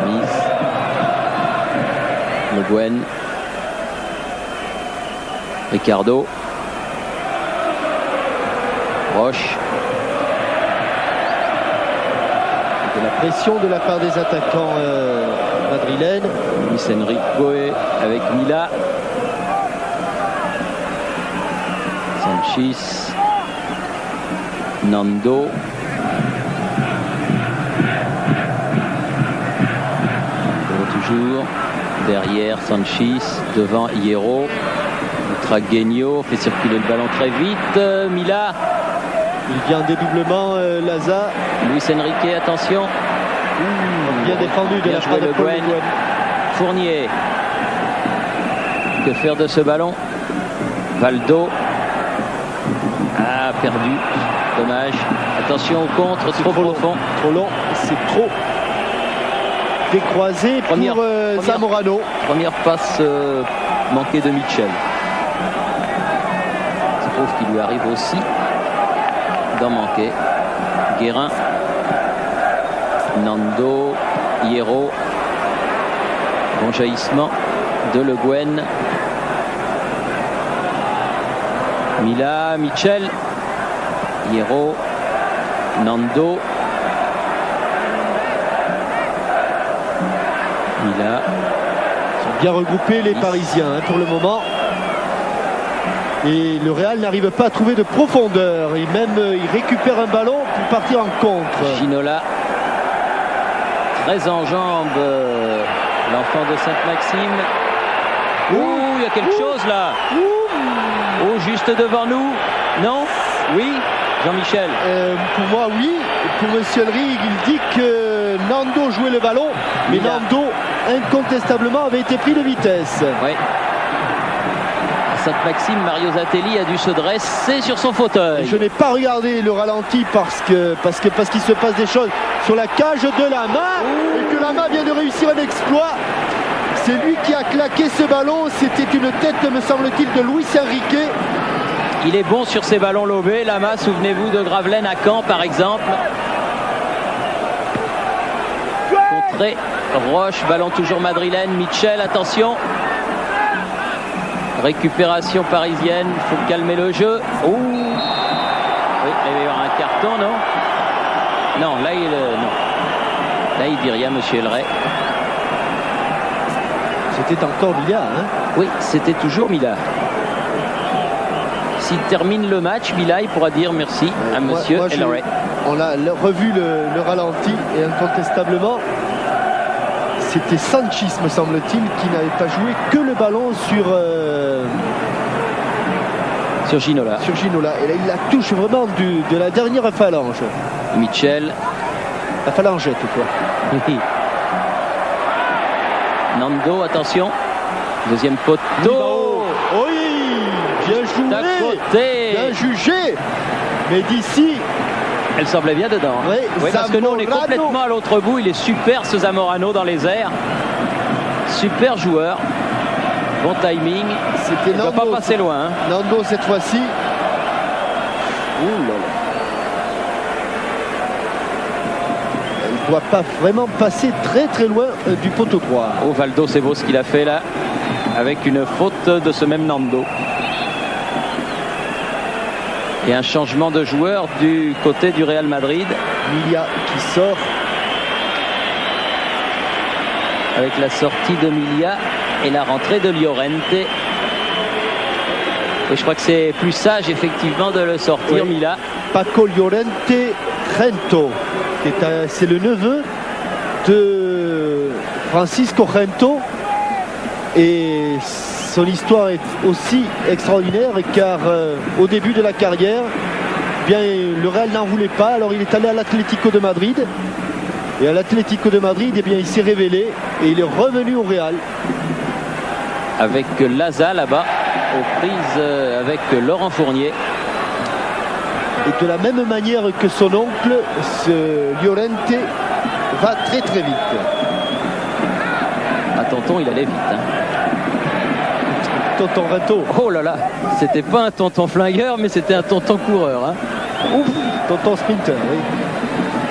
Mise. Le Guen. Ricardo, Roche. De la pression de la part des attaquants madrilènes. Luis Enrique avec Mila. Sanchis. Nando. Toujours. Derrière Sanchis. Devant Hierro. Tragueño fait circuler le ballon très vite. Mila. Il vient en dédoublement, Laza. Luis Enrique, attention. Bien défendu de la part de Paul Le Guen. Fournier. Que faire de ce ballon? Valdo. Ah, perdu. Dommage. Attention au contre, trop profond. Trop long, c'est trop décroisé pour Zamorano. Première passe manquée de Mitchell. Qu'il lui arrive aussi d'en manquer. Guérin, Nando, Hierro. Bon jaillissement de Le Guen. Mila, Mitchell, Hierro, Nando, Mila. Ils sont bien regroupés les Parisiens pour le moment. Et le Real n'arrive pas à trouver de profondeur. Et même il récupère un ballon pour partir en contre. Ginola, très en jambes, l'enfant de Sainte-Maxime. Ouh, il y a quelque chose là. Oh, juste devant nous. Non? Oui, Jean-Michel. Pour moi, oui. Pour Monsieur Elrig, il dit que Nando jouait le ballon. Mais Nando, incontestablement, avait été pris de vitesse. Oui. Sainte-Maxime, Mario Zatelli a dû se dresser sur son fauteuil. Je n'ai pas regardé le ralenti parce qu'il se passe des choses sur la cage de Lama et que Lama vient de réussir un exploit. C'est lui qui a claqué ce ballon. C'était une tête, me semble-t-il, de Luis Enrique. Il est bon sur ces ballons lobés. Lama, souvenez-vous de Gravelaine à Caen, par exemple. Contré, Roche, ballon toujours madrilène. Michel, attention. Récupération parisienne, il faut calmer le jeu. Ouh. Oui, il va y avoir un carton, non? Non, là il dit rien, monsieur Elray. C'était encore Mila, hein? Oui, c'était toujours Mila. S'il termine le match, Mila, il pourra dire merci à monsieur Elray. On a revu le ralenti et incontestablement, c'était Sanchis, me semble-t-il, qui n'avait pas joué que le ballon sur Ginola. Sur Ginola. Et là, il la touche vraiment de la dernière phalange. Michel. La phalangette, quoi. Nando, attention. Deuxième poteau. Oui, bien joué. Bien jugé. Mais d'ici... Elle semblait bien dedans. Oui, parce que nous, on est complètement à l'autre bout. Il est super, ce Zamorano, dans les airs. Super joueur. Bon timing. Il ne va pas passer loin. Hein. Nando, cette fois-ci. Ouh là là. Elle ne doit pas vraiment passer très très loin du poteau droit. Oh, Valdo, c'est beau ce qu'il a fait là. Avec une faute de ce même Nando. Et un changement de joueur du côté du Real Madrid. Milia qui sort. Avec la sortie de Milia et la rentrée de Llorente. Et je crois que c'est plus sage effectivement de le sortir, oui. Milia. Paco Llorente Gento. C'est le neveu de Francisco Gento. Et son histoire est aussi extraordinaire car au début de la carrière, bien, le Real n'en voulait pas, alors il est allé à l'Atlético de Madrid et à l'Atlético de Madrid, eh bien, il s'est révélé et il est revenu au Real. Avec Laza là-bas, aux prises avec Laurent Fournier. Et de la même manière que son oncle, ce Llorente va très très vite. Ah, tonton, il allait vite. Hein. Tonton Rato. Oh là là, c'était pas un tonton flingueur, mais c'était un tonton coureur. Hein. Ouf, tonton sprinter, oui.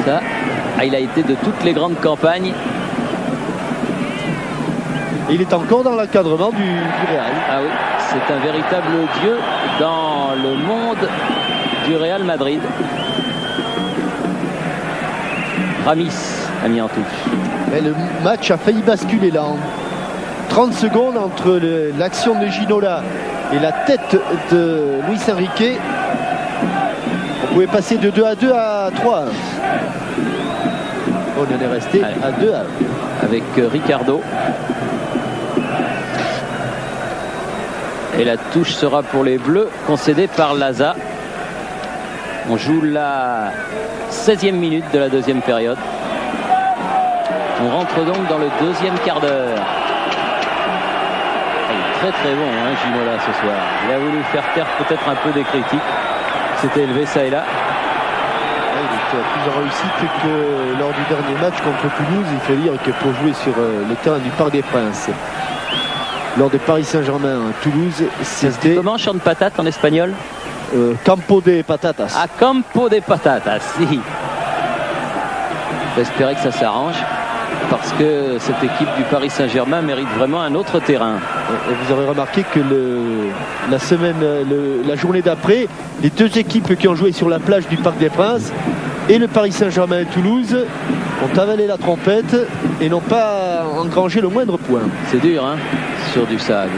Ça, il a été de toutes les grandes campagnes. Il est encore dans l'encadrement du Real. Ah oui, c'est un véritable dieu dans le monde du Real Madrid. Ramis a mis en touche. Mais le match a failli basculer là. 30 secondes entre l'action de Ginola et la tête de Luis Enrique. On pouvait passer de 2-2 à 3-1. On en est resté à 2-1. Avec Ricardo. Et la touche sera pour les Bleus, concédée par Laza. On joue la 16e minute de la deuxième période. On rentre donc dans le deuxième quart d'heure. Très très bon, hein, Ginola ce soir. Il a voulu faire taire peut-être un peu des critiques. C'était élevé ça et là. Il était à plusieurs réussites que lors du dernier match contre Toulouse. Il faut dire que pour jouer sur le terrain du Parc des Princes, lors de Paris Saint-Germain à Toulouse, c'était... Comment chante patate en espagnol? Campo de patatas. Ah, Campo de patatas, si. J'espérais que ça s'arrange. Parce que cette équipe du Paris Saint-Germain mérite vraiment un autre terrain. Et vous aurez remarqué que la journée d'après, les deux équipes qui ont joué sur la plage du Parc des Princes et le Paris Saint-Germain et Toulouse ont avalé la trompette et n'ont pas engrangé le moindre point. C'est dur, hein, sur du sable.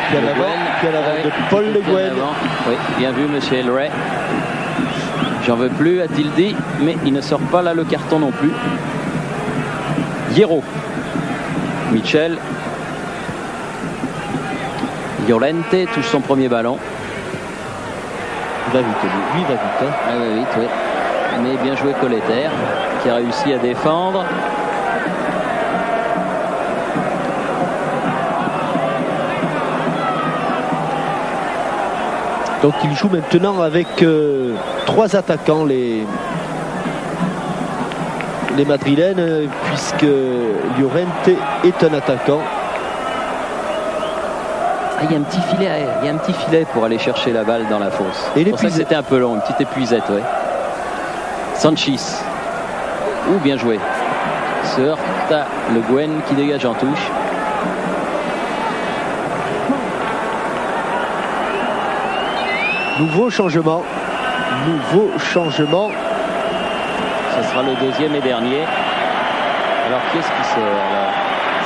Puis à l'avant de Paul Le Guen. Oui, bien vu, monsieur Elray. J'en veux plus, a-t-il dit, mais il ne sort pas là le carton non plus. Hierro. Michel. Llorente touche son premier ballon. Il va vite, lui, il va vite. Hein. Ah, il va vite, oui. Mais bien joué Colleter, qui a réussi à défendre. Donc il joue maintenant avec 3 attaquants, les Madrilènes, puisque Llorente est un attaquant. Il y a un petit filet pour aller chercher la balle dans la fosse. Et pour ça que c'était un peu long, une petite épuisette, ouais. Sanchis. Bien joué. Se heurte à Le Guen qui dégage en touche. Nouveau changement. Ce sera le deuxième et dernier. Alors qui est-ce qui sort là?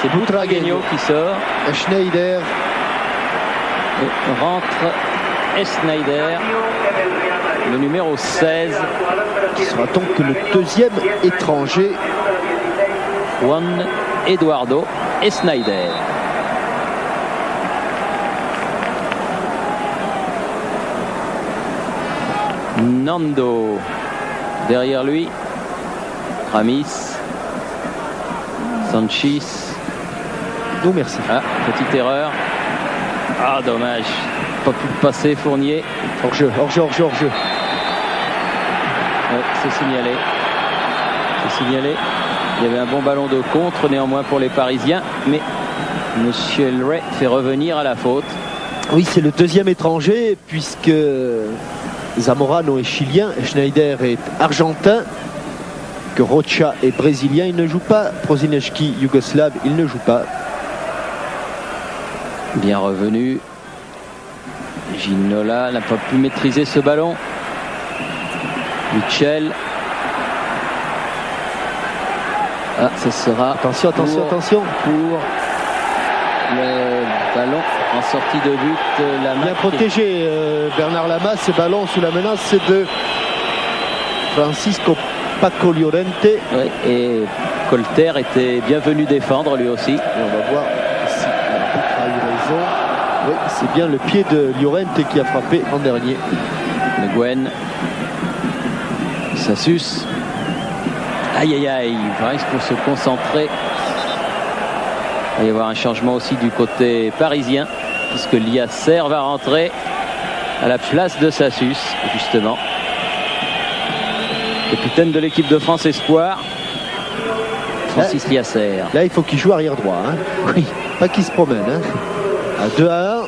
C'est Butragueño qui sort. Schneider. Et rentre Schneider, le numéro 16. Qui sera donc le deuxième étranger. Juan Eduardo Schneider. Nando derrière lui. Ramis. Sanchis. Non, merci. Petite erreur. Dommage. Pas pu passer Fournier. Hors-jeu. Ouais, c'est signalé. Il y avait un bon ballon de contre néanmoins pour les Parisiens, mais Monsieur Elray fait revenir à la faute. Oui, c'est le deuxième étranger puisque Zamorano est chilien, Schneider est argentin, que Rocha est brésilien, il ne joue pas. Prosinecki, yougoslave, il ne joue pas. Bien revenu. Ginola n'a pas pu maîtriser ce ballon. Michel. Ce sera attention pour le ballon en sortie de but. Bien protégé Bernard Lama, ce ballon sous la menace de Francisco Paco Llorente. Oui, et Colter était bien venu défendre lui aussi. Et on va voir si l'arbitre a eu raison. Oui, c'est bien le pied de Llorente qui a frappé en dernier. Le Guen. Ça suce. Aïe. Il reste pour se concentrer. Il va y avoir un changement aussi du côté parisien, puisque Liasser va rentrer à la place de Sassus, justement. Capitaine de l'équipe de France Espoir, Francis Liasser. Là, il faut qu'il joue arrière droit. Oui. Pas qu'il se promène. À 2-1,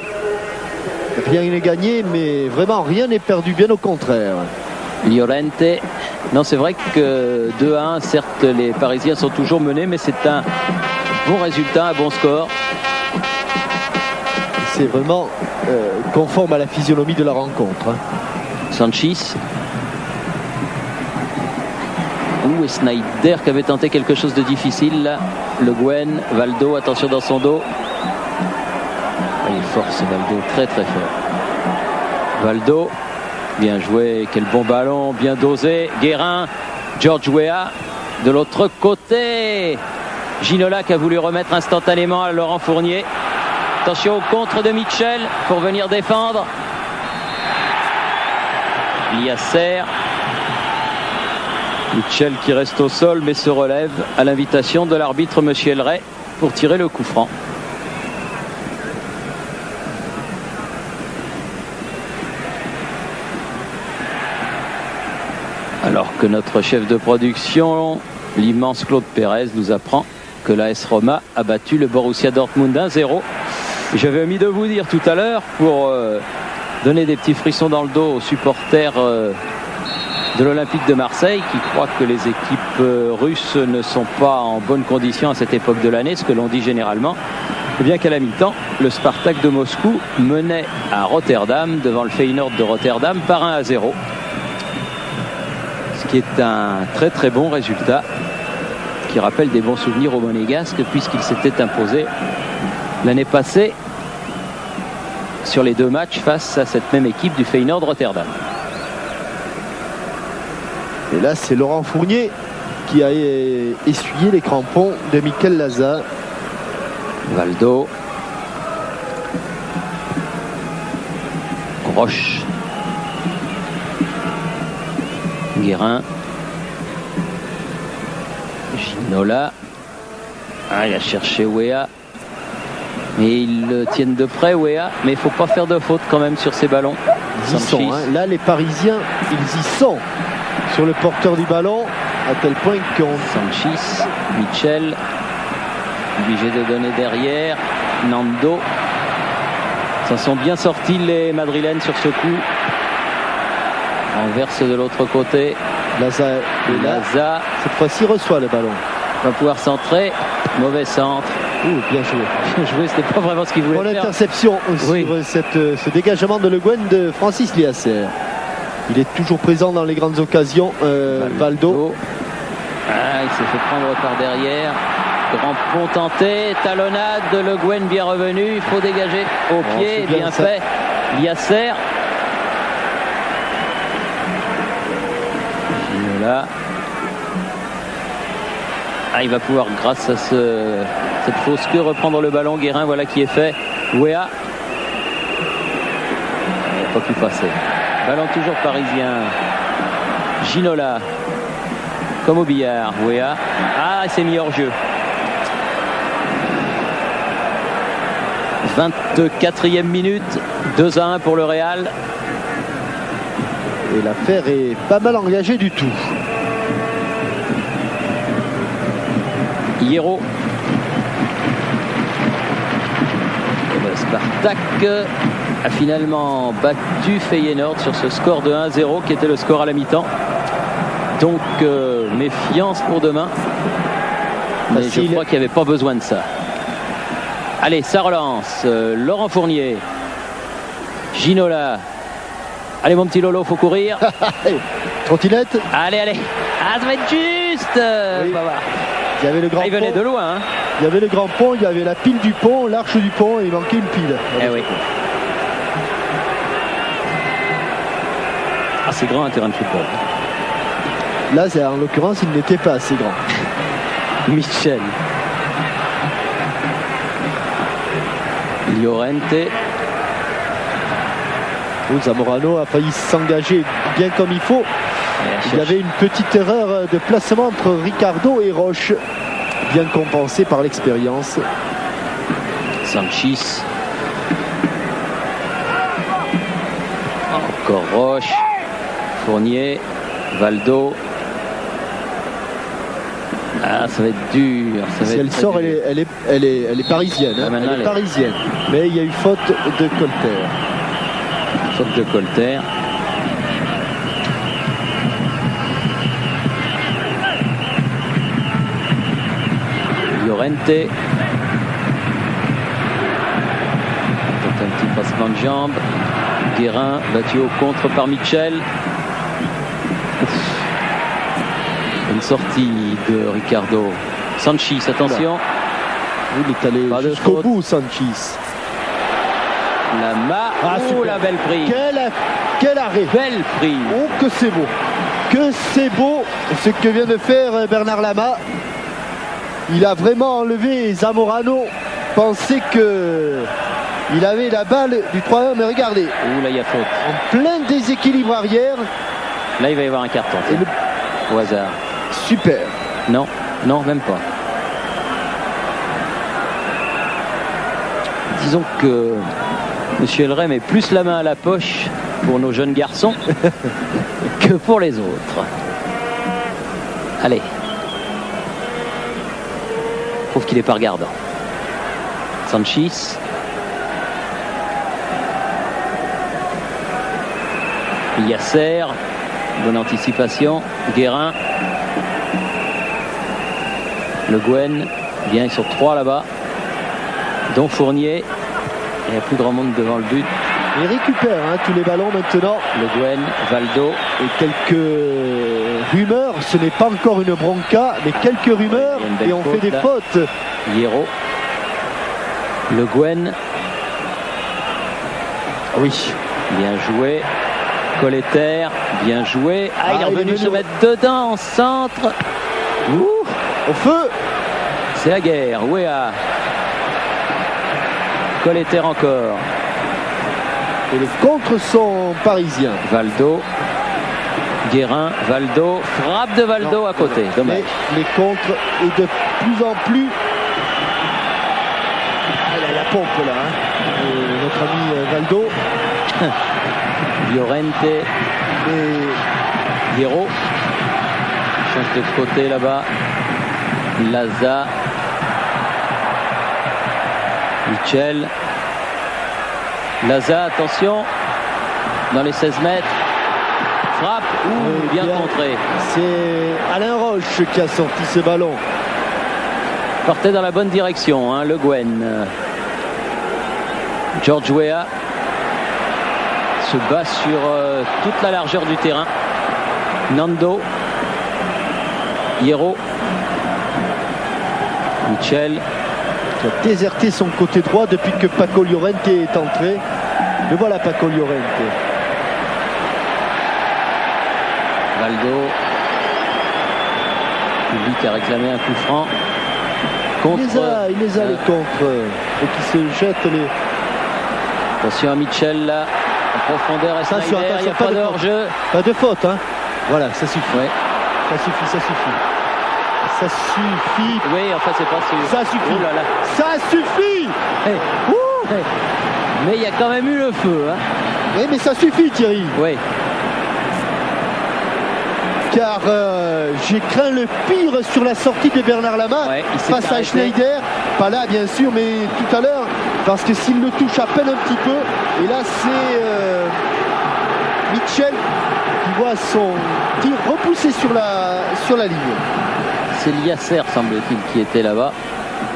rien n'est gagné, mais vraiment rien n'est perdu, bien au contraire. Llorente. Non, c'est vrai que 2-1, certes, les Parisiens sont toujours menés, mais c'est un bon résultat, un bon score. C'est vraiment conforme à la physionomie de la rencontre. Sanchis. Et Snyder qui avait tenté quelque chose de difficile là. Le Guen, Valdo, attention dans son dos. Il est fort ce Valdo, très fort. Valdo, bien joué, quel bon ballon, bien dosé. Guérin, George Weah de l'autre côté. Ginola qui a voulu remettre instantanément à Laurent Fournier. Attention au contre de Michel pour venir défendre. Liasser. Michel qui reste au sol mais se relève à l'invitation de l'arbitre Monsieur Elray pour tirer le coup franc. Alors que notre chef de production, l'immense Claude Pérez, nous apprend que l'AS Roma a battu le Borussia Dortmund 1-0. J'avais omis de vous dire tout à l'heure, pour donner des petits frissons dans le dos aux supporters de l'Olympique de Marseille, qui croient que les équipes russes ne sont pas en bonne condition à cette époque de l'année, ce que l'on dit généralement, et bien qu'à la mi-temps, le Spartak de Moscou menait à Rotterdam, devant le Feyenoord de Rotterdam, par 1-0. Ce qui est un très bon résultat, qui rappelle des bons souvenirs aux Monégasques, puisqu'il s'était imposé l'année passée sur les 2 matchs face à cette même équipe du Feyenoord Rotterdam. Et là, c'est Laurent Fournier qui a essuyé les crampons de Mikel Laza. Valdo. Roche. Guérin. Ginola. Il a cherché Weah. Mais ils le tiennent de près, Weah. Mais il ne faut pas faire de faute quand même sur ces ballons. Ils y sont, hein. Là, les Parisiens, ils y sont sur le porteur du ballon, à tel point qu'on... Sanchis, Michel, obligé de donner derrière. Nando. Ça sont bien sortis les Madrilènes sur ce coup. On verse de l'autre côté. Laza, cette fois-ci, reçoit le ballon. Va pouvoir centrer. Mauvais centre. Bien joué. Bien joué, c'était pas vraiment ce qu'il voulait faire. Bonne interception sur ce dégagement de Le Guen de Francis Liasser. Il est toujours présent dans les grandes occasions. Valdo. Il s'est fait prendre par derrière. Grand pont tenté. Talonnade de Le Guen bien revenu. Il faut dégager au pied. Bien fait. Liasser. Là. Il va pouvoir, grâce à cette fausse queue, reprendre le ballon. Guérin, voilà qui est fait. Wea. Il n'a pas pu passer. Ballon toujours parisien. Ginola. Comme au billard. Wea. Il s'est mis hors jeu. 24e minute. 2-1 pour le Real. Et l'affaire est pas mal engagée du tout. Hierro. Le Spartak a finalement battu Feyenoord sur ce score de 1-0 qui était le score à la mi-temps. Donc méfiance pour demain. Mais je crois qu'il n'y avait pas besoin de ça. Allez, ça relance. Laurent Fournier. Ginola. Allez mon petit Lolo, faut courir. Trottinette. Allez. Ça va être juste. Oui. Il y avait le grand il venait pont. de loin. Il y avait le grand pont, il y avait la pile du pont, l'arche du pont, et il manquait une pile. Oui. C'est grand un terrain de football. Là, en l'occurrence, il n'était pas assez grand. Michel. Llorente. Zamorano a failli s'engager bien comme il faut. Il y avait une petite erreur de placement entre Ricardo et Roche, bien compensée par l'expérience. Sanchis. Encore Roche. Fournier. Valdo. Ça va être dur. Si elle sort, elle est parisienne. Elle est parisienne. Mais il y a eu faute de Colter. Faute de Colter. Llorente. C'est un petit passement de jambe. Guérin battu au contre par Michel. Une sortie de Ricardo. Sanchis, attention. Il est allé jusqu'au bout, Sanchis. La la belle prise. Quel arrêt. Belle prise. Oh, que c'est beau. Que c'est beau ce que vient de faire Bernard Lama. Il a vraiment enlevé Zamorano. Pensait que il avait la balle du 3-1, mais regardez. Là, il y a faute. En plein déséquilibre arrière. Là, il va y avoir un carton. Au hasard. Super. Non, même pas. Disons que Monsieur Elray met plus la main à la poche pour nos jeunes garçons que pour les autres. Allez. Je trouve qu'il n'est pas regardant. Sanchis. Liasser. Bonne anticipation. Guérin. Le Guen. Bien, ils sont 3 là-bas. Dont Fournier. Il n'y a plus grand monde devant le but. Il récupère tous les ballons maintenant. Le Guen, Valdo. Et quelques rumeurs. Ce n'est pas encore une bronca, mais quelques rumeurs. Et on fait des fautes. Hierro. Le Guen. Oui. Bien joué. Colleter. Bien joué. Il est revenu se mettre dedans en centre. Au feu. C'est la guerre. Wea. Colleter encore. Et les contres sont parisiens. Valdo. Guérin. Valdo. Frappe de Valdo à côté. Dommage. Les contres et de plus en plus. La pompe là. Notre ami Valdo. Llorente et Hierro. Change de côté là-bas. Laza. Michel. Laza, attention. Dans les 16 mètres. Frappe. Bien contré. C'est Alain Roche qui a sorti ce ballon. Partait dans la bonne direction, hein, Le Guen. George Weah se bat sur toute la largeur du terrain. Nando. Hierro. Michel. Qui a déserté son côté droit depuis que Paco Llorente est entré. Le voilà Paco Llorente. Valdo. Le public a réclamé un coup franc. Contre, il les a les contre. Et qui se jette les. Attention à Michel là. En profondeur et Attention, il n'y a pas de hors-jeu. Pas de faute, hein. Voilà, ça suffit. Ouais. Ça suffit. Ça suffit. Oui, enfin c'est pas sûr. Ça suffit. Oh là là. Ça suffit. Hey. Hey. Mais il y a quand même eu le feu, hein. Oui, mais ça suffit, Thierry. Oui. Car j'ai craint le pire sur la sortie de Bernard Lama face à Schneider. Pas là, bien sûr, mais tout à l'heure. Parce que s'il le touche à peine un petit peu. Et là, c'est Michel qui voit son tir repoussé sur la ligne. C'est Liasser, semble-t-il, qui était là-bas.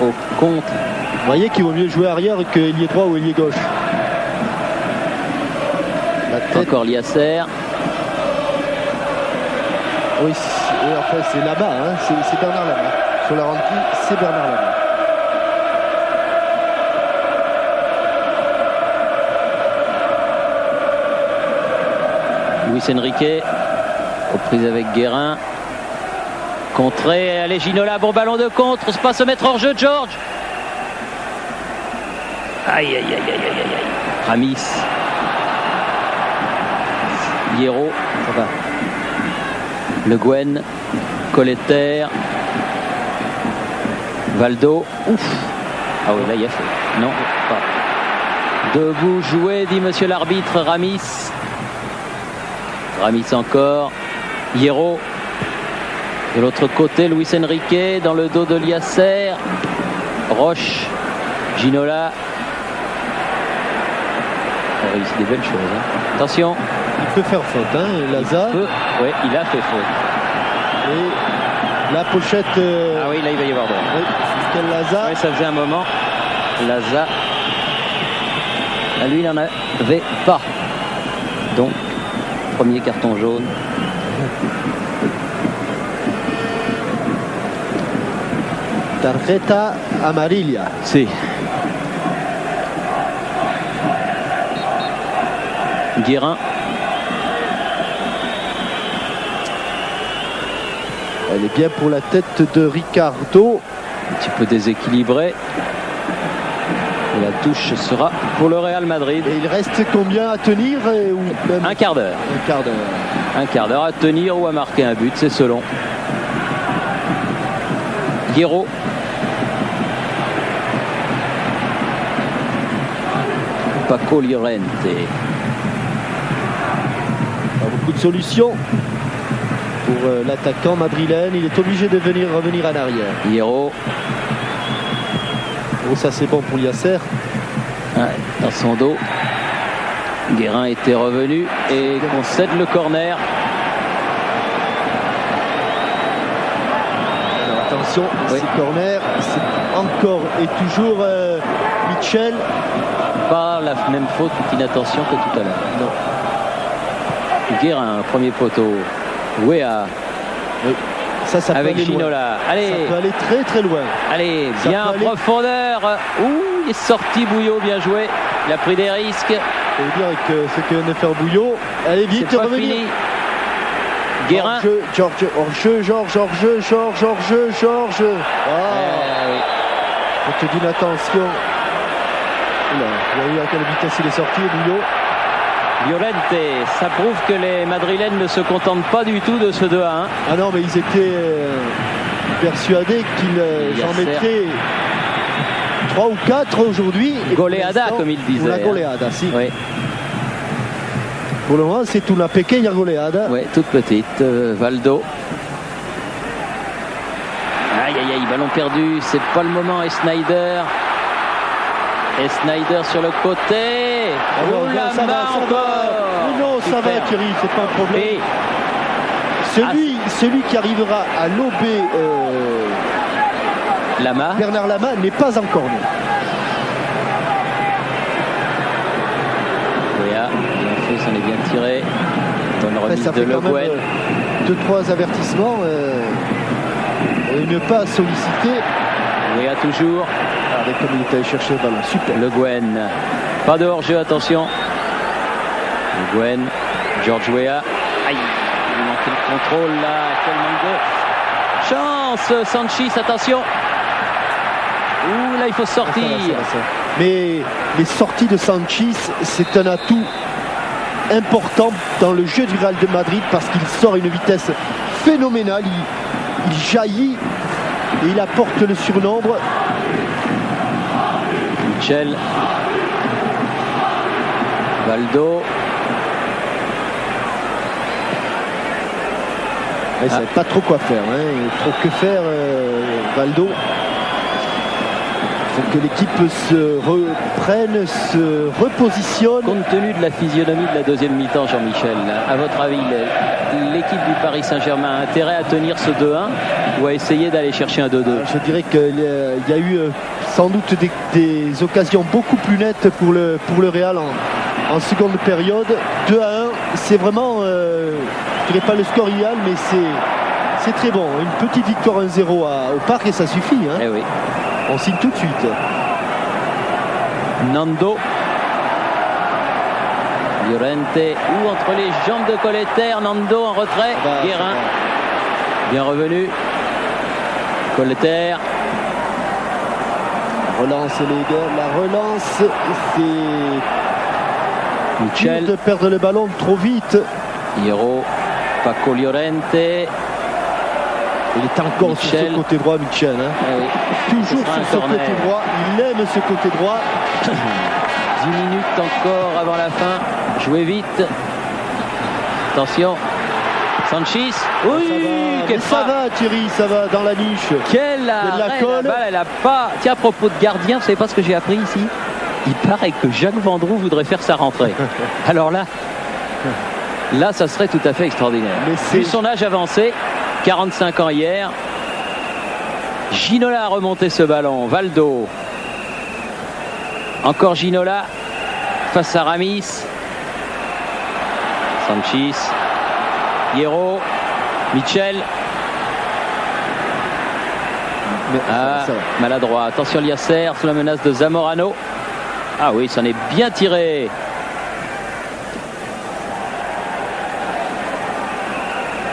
Au contre. Vous voyez qu'il vaut mieux jouer arrière que ailier droit ou ailier gauche. La tête. Encore Liasser. Oui, enfin c'est là-bas, hein. C'est Bernard Lama. Sur la remplie, c'est Bernard Lama. Luis Enrique, aux prises avec Guérin. Contré, allez Ginola, bon ballon de contre, c'est pas se mettre hors jeu, George. Aïe. Ramis. Hierro. Le Guen. Colletter. Valdo. Ouf. Ah oui, là il y a fait. Non, pas. Debout, joué, dit monsieur l'arbitre. Ramis. Ramis encore. Hierro. De l'autre côté, Luis Enrique dans le dos de Liasser. Roche. Ginola. On a réussi des belles choses. Hein. Attention. Il peut faire faute, hein, Laza. Oui, il a fait faute. Et la pochette. Ah oui, là il va y avoir droit. Oui, quel Laza. Oui, ça faisait un moment. Laza. Lui, il n'en avait pas. Donc, premier carton jaune. Tarjeta amarilla. Si. Guérin. Elle est bien pour la tête de Ricardo. Un petit peu déséquilibré. Et la touche sera pour le Real Madrid. Et il reste combien à tenir ou même... Un quart d'heure. Un quart d'heure. Un quart d'heure à tenir ou à marquer un but, c'est selon. Hierro. Paco Llorente. Pas beaucoup de solutions pour l'attaquant madrilène. Il est obligé de revenir en arrière. Hierro. Oh, ça c'est bon pour Liasser. Ouais, dans son dos. Guérin était revenu et concède le corner. Alors, attention, oui. Ces corners, c'est encore et toujours Michel. Pas la même faute d'inattention que tout à l'heure. Non. Guérin, premier poteau. Weah. Oui. Ça peut avec aller Ginola. Loin. Allez. Ça peut aller très très loin. Allez, ça bien en profondeur. Ouh, il est sorti Bouillot, bien joué. Il a pris des risques. Ça veut dire que ce que vient de faire Bouillot. Allez, vite, revenir. Fini. Guérin. Georges. Oui. Faute d'inattention. Il a vu à quelle vitesse il est sorti, Bouillot. Llorente, ça prouve que les Madrilènes ne se contentent pas du tout de ce 2-1. Ah non, mais ils étaient persuadés qu'ils en mettraient 3 ou 4 aujourd'hui. Goleada, comme ils disaient. La goleada, si. Oui. Pour le moment, c'est una pequeña goleada. Oui, toute petite. Valdo. Aïe, aïe, aïe, ballon perdu. C'est pas le moment. Et Snyder. Et Snyder sur le côté. Oh, la ça main va, ça va. encore. Non, ça Super. va, Thierry, c'est pas un problème. Et Celui qui arrivera à lober Lama. Bernard Lama n'est pas encore né. Wea, bien fait, s'en est bien tiré. Bonne Après, remise ça de fait Le quand même Guen. 2-3 avertissements. Une pas sollicitée. Wea toujours. Regardez comme il est allé chercher le ballon. Super. Le Guen. Pas de hors-jeu, attention. Le Guen. George Weah. Aïe, il manquait le contrôle là. Quel manque de chance. Sanchis, attention. Ouh, là, il faut sortir. Ça va. Mais les sorties de Sanchis, c'est un atout important dans le jeu du Real de Madrid parce qu'il sort à une vitesse phénoménale. Il jaillit et il apporte le surnombre. Michel. Valdo. Il ne savait pas trop quoi faire. Trop que faire, Valdo. Il faut que l'équipe se reprenne, se repositionne. Compte tenu de la physionomie de la deuxième mi-temps, Jean-Michel, à votre avis, l'équipe du Paris Saint-Germain a intérêt à tenir ce 2-1 ou à essayer d'aller chercher un 2-2? Je dirais qu'il y a eu sans doute des occasions beaucoup plus nettes pour le Real en seconde période. 2-1, c'est vraiment, je dirais pas le score idéal, mais c'est très bon. Une petite victoire 1-0 au Parc et ça suffit. Eh oui. On signe tout de suite. Nando. Llorente ou entre les jambes de Colleter. Nando en retrait. Guérin. Bien revenu. Colleter. Relance les gars. La relance, c'est Michel. dur de perdre le ballon trop vite. Hierro. Paco Llorente. Il est encore Michel. sur ce côté droit, Michel. Eh oui. Toujours Ce sera sur un ce corner. côté droit. Il aime ce côté droit. 10 minutes encore avant la fin. Jouez vite. Attention. Sanchis. Oui, quelle Ça frappe. va, Thierry, ça va dans la niche. Quelle de la arrêt, colle. la balle, elle a pas. Tiens, à propos de gardien, vous savez pas ce que j'ai appris ici? Il paraît que Jacques Vendroux voudrait faire sa rentrée. Alors là, ça serait tout à fait extraordinaire. Mais c'est- Vu son âge avancé, 45 ans hier, Ginola a remonté ce ballon. Valdo. Encore Ginola face à Ramis. Sanchis. Hierro. Michel. Mais Ah, ça va. maladroit. Attention Liasser sous la menace de Zamorano. Ah oui, c'en est bien tiré.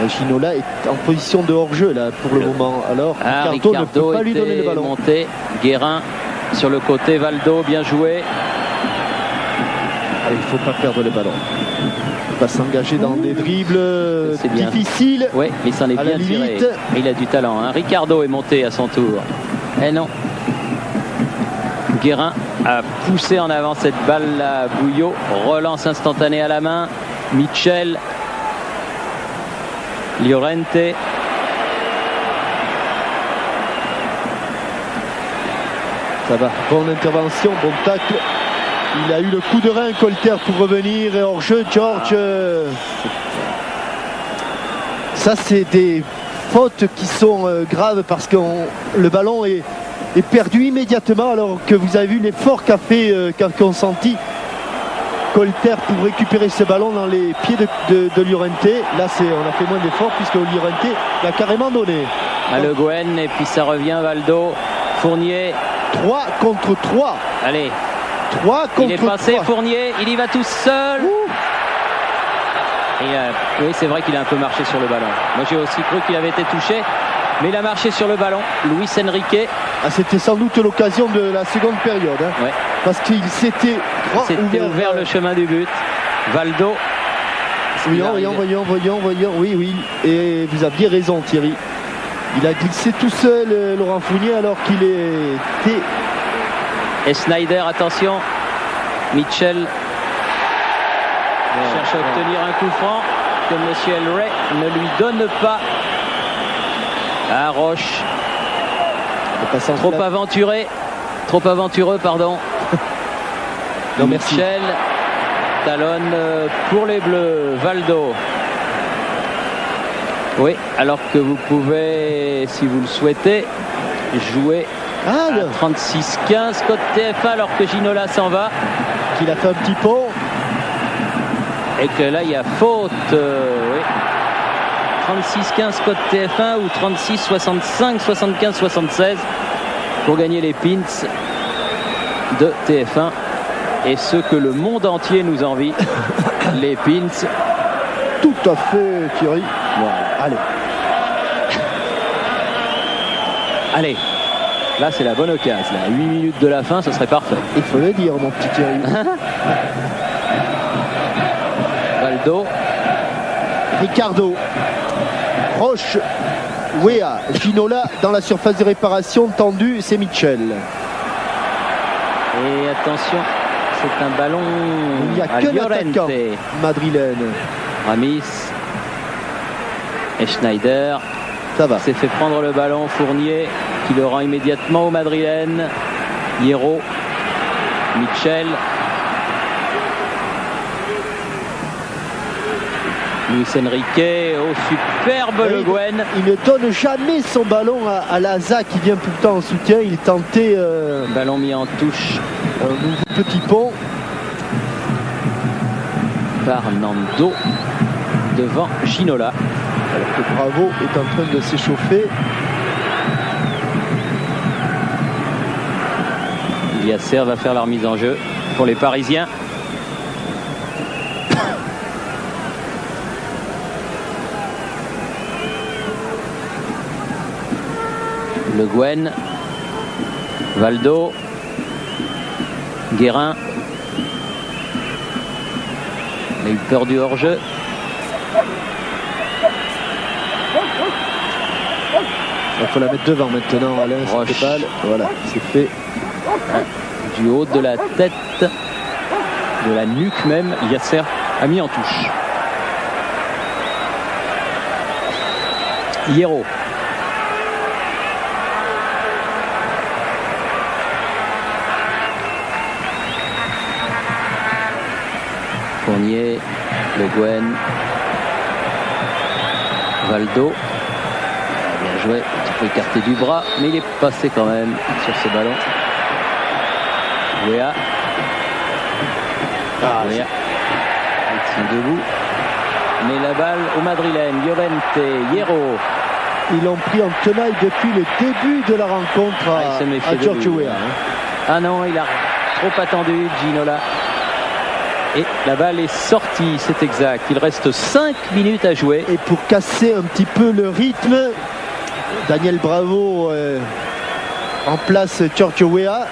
Ginola est en position de hors-jeu là pour le moment. Alors Ah, Ricardo ne Ricardo peut pas lui donner le était ballon. monté. Guérin sur le côté. Valdo, bien joué. Il ne faut pas perdre le ballon. Il ne faut pas s'engager dans des dribbles C'est bien. difficiles. Oui, mais c'en est À la bien tiré. limite. Mais il a du talent. Hein. Ricardo est monté à son tour. Eh non. Guérin a poussé en avant cette balle là. Bouillot. Relance instantanée à la main. Michel. Llorente. Ça va. Bonne intervention, bon tacle. Il a eu le coup de rein, Colter pour revenir et hors-jeu, George. Ça, c'est des fautes qui sont graves parce que le ballon est perdu immédiatement alors que vous avez vu l'effort qu'a consenti Colter pour récupérer ce ballon dans les pieds de Llorente. Là, on a fait moins d'efforts puisque Llorente l'a carrément donné. À Le Guen. Et puis ça revient. Valdo. Fournier. 3 contre 3. Allez. 3 contre 3. Il est passé, Fournier, il y va tout seul. Et oui, c'est vrai qu'il a un peu marché sur le ballon. Moi, j'ai aussi cru qu'il avait été touché, mais il a marché sur le ballon. Luis Enrique. Ah, c'était sans doute l'occasion de la seconde période. Hein, Ouais. parce qu'il s'était Ouvert le chemin du but. Valdo. Voyons. Oui. Et vous aviez raison, Thierry. Il a glissé tout seul, Laurent Fournier, alors qu'il était... Et Snyder, attention. Mitchell. Il cherche à obtenir un coup franc que M. Elray ne lui donne pas. Ah, Roche. Trop aventureux, pardon. Non, merci. Michel talonne pour les Bleus. Valdo. Oui, alors que vous pouvez, si vous le souhaitez, jouer à 36-15 côté TF1 alors que Ginola s'en va. Qu'il a fait un petit pont. Et que là, il y a faute. Oui. 36-15 côte TF1 ou 36-65, 75-76 pour gagner les pins de TF1. Et ce que le monde entier nous envie, les pins. Tout à fait, Thierry. Voilà. Allez. Là, c'est la bonne occasion. À 8 minutes de la fin, ce serait parfait. Il faut le dire, mon petit Thierry. Valdo. Ricardo. Roche. Wea. Ginola dans la surface de réparation tendue, c'est Michel. Et attention, c'est un ballon Il n'y a à que l'attaquant Llorente. madrilène. Ramis et Schneider. Ça va. S'est fait prendre le ballon. Fournier qui le rend immédiatement au madrilène. Hierro. Michel. Luis Enrique. Oh, superbe Le Guen. Il ne donne jamais son ballon à Laza qui vient tout le temps en soutien. Il tentait Ballon mis en touche un petit pont. par Nando devant Ginola. Alors que Bravo est en train de s'échauffer. Yasser va faire la remise en jeu pour les Parisiens. Le Guen. Valdo. Guérin. Il a eu peur du hors-jeu. Il faut la mettre devant maintenant, Alain. Roche. Voilà, c'est fait. Du haut de la tête, de la nuque même, Yasser a mis en touche. Hierro. Fournier, Le Guen, Valdo. Bien joué, un petit peu écarté du bras, mais il est passé quand même sur ce ballon. Wea. Wea. Il tient debout. Mais la balle au madrilène. Llorente, Hierro. Ils l'ont pris en tenaille depuis le début de la rencontre à Giorgio Weah. Ah non, il a trop attendu, Ginola. Et la balle est sortie, c'est exact. Il reste 5 minutes à jouer. Et pour casser un petit peu le rythme, Daniel Bravo en place Giorgio Weah.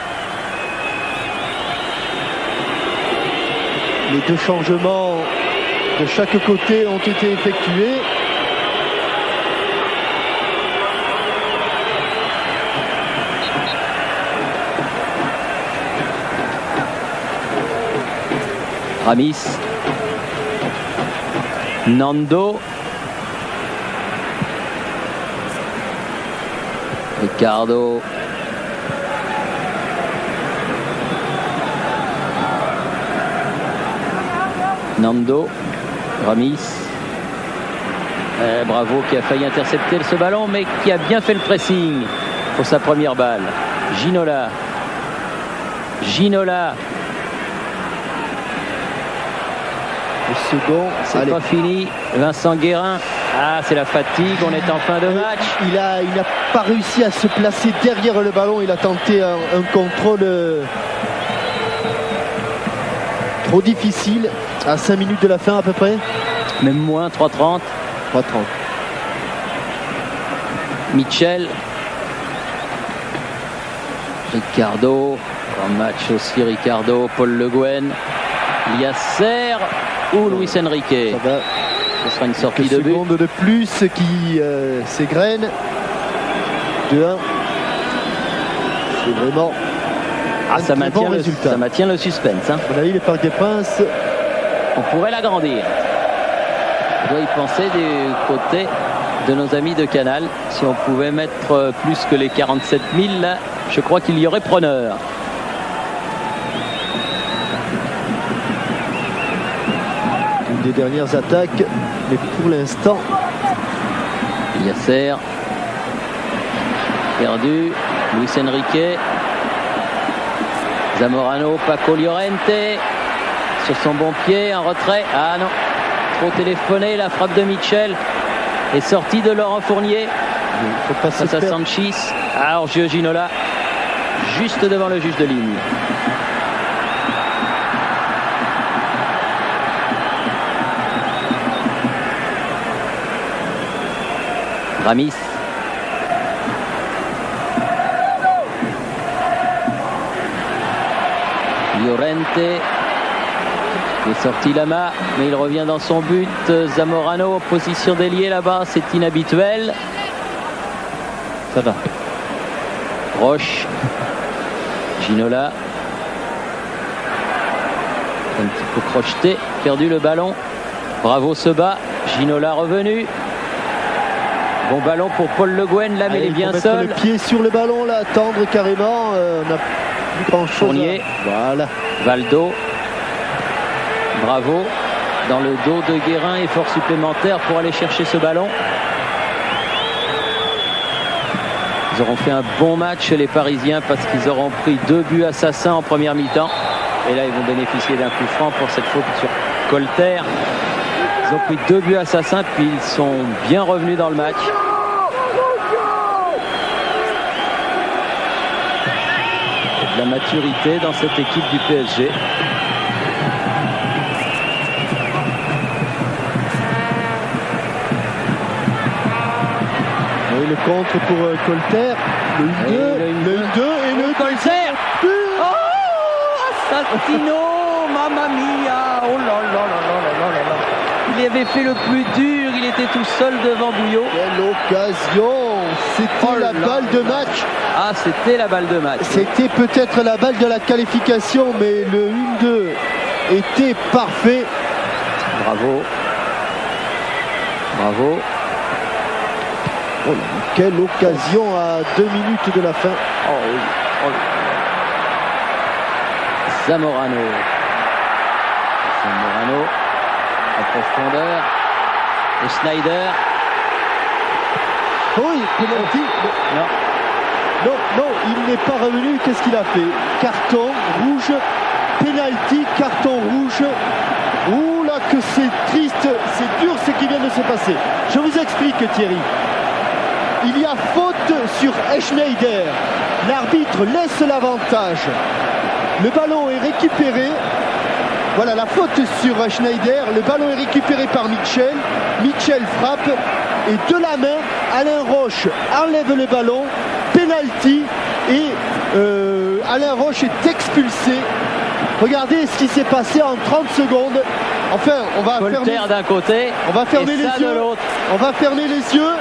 Les deux changements de chaque côté ont été effectués. Ramis. Nando. Ricardo. Nando, Ramis, Bravo qui a failli intercepter ce ballon mais qui a bien fait le pressing pour sa première balle. Ginola, le second, c'est pas fini. Vincent Guérin, c'est la fatigue, on est en fin de match. Il n'a pas réussi à se placer derrière le ballon, il a tenté un contrôle trop difficile. À 5 minutes de la fin à peu près. Même moins, 3:30. 3:30. Michel. Ricardo. Grand match aussi, Ricardo. Paul Le Guen. Yasser ou Luis Enrique. Ce sera une sortie de but. Seconde de plus qui s'égrène. 2-1. C'est vraiment ça maintient, bon résultat. Ça maintient le suspense. On a eu les Parcs des Princes On pourrait l'agrandir. On doit y penser du côté de nos amis de Canal. Si on pouvait mettre plus que les 47 000, là, je crois qu'il y aurait preneur. Une des dernières attaques, mais pour l'instant, Yasser perdu. Luis Enrique, Zamorano, Paco Llorente sur son bon pied, un retrait. Ah non, trop téléphoné. La frappe de Mitchell est sortie de Laurent Fournier. il faut pas se Face à perdre. Sanchis. Alors Ginola, juste devant le juge de ligne. Ramis. Llorente. Il est sorti Lama, mais il revient dans son but. Zamorano, position d'ailier là-bas, c'est inhabituel. Ça va. Roche. Ginola. Un petit peu crocheté, perdu le ballon. Bravo Seba. Ginola revenu. Bon ballon pour Paul Le Guen, là, mais Allez, il est bien faut mettre seul. le pied sur le ballon, là, tendre carrément. On n'a plus grand chose. Fournier. Voilà. Valdo. Bravo. Dans le dos de Guérin, effort supplémentaire pour aller chercher ce ballon. Ils auront fait un bon match les Parisiens parce qu'ils auront pris 2 buts assassins en première mi-temps. Et là, ils vont bénéficier d'un coup franc pour cette faute sur Colter. Ils ont pris 2 buts assassins, puis ils sont bien revenus dans le match. Il y a de la maturité dans cette équipe du PSG. Et le contre pour Colter. Le 1-2. Le 1-2 et le Colter. Oh, Assassino, mamma mia. Oh là là là là là là là. Il avait fait le plus dur, il était tout seul devant Bouillot. Quelle occasion. C'était la balle de match. Ah, c'était la balle de match. C'était peut-être la balle de la qualification, mais le 1-2 était parfait. Bravo. Bravo. Oh là, quelle occasion à 2 minutes de la fin. Oh oui. Oh oui. Zamorano. Zamorano. En profondeur. Et Schneider. Oui, penalty. Non. Non, non, il n'est pas revenu. Qu'est-ce qu'il a fait? Carton rouge, penalty, carton rouge. Ouh là, que c'est triste, c'est dur ce qui vient de se passer. Je vous explique, Thierry. Il y a faute sur Schneider. L'arbitre laisse l'avantage. Le ballon est récupéré. Voilà la faute sur Schneider. Le ballon est récupéré par Mitchell. Mitchell frappe. Et de la main, Alain Roche enlève le ballon. Penalty. Et Alain Roche est expulsé. Regardez ce qui s'est passé en 30 secondes. Enfin, on va Colter d'un côté. On va fermer et les ça yeux. de l'autre. On va fermer les yeux.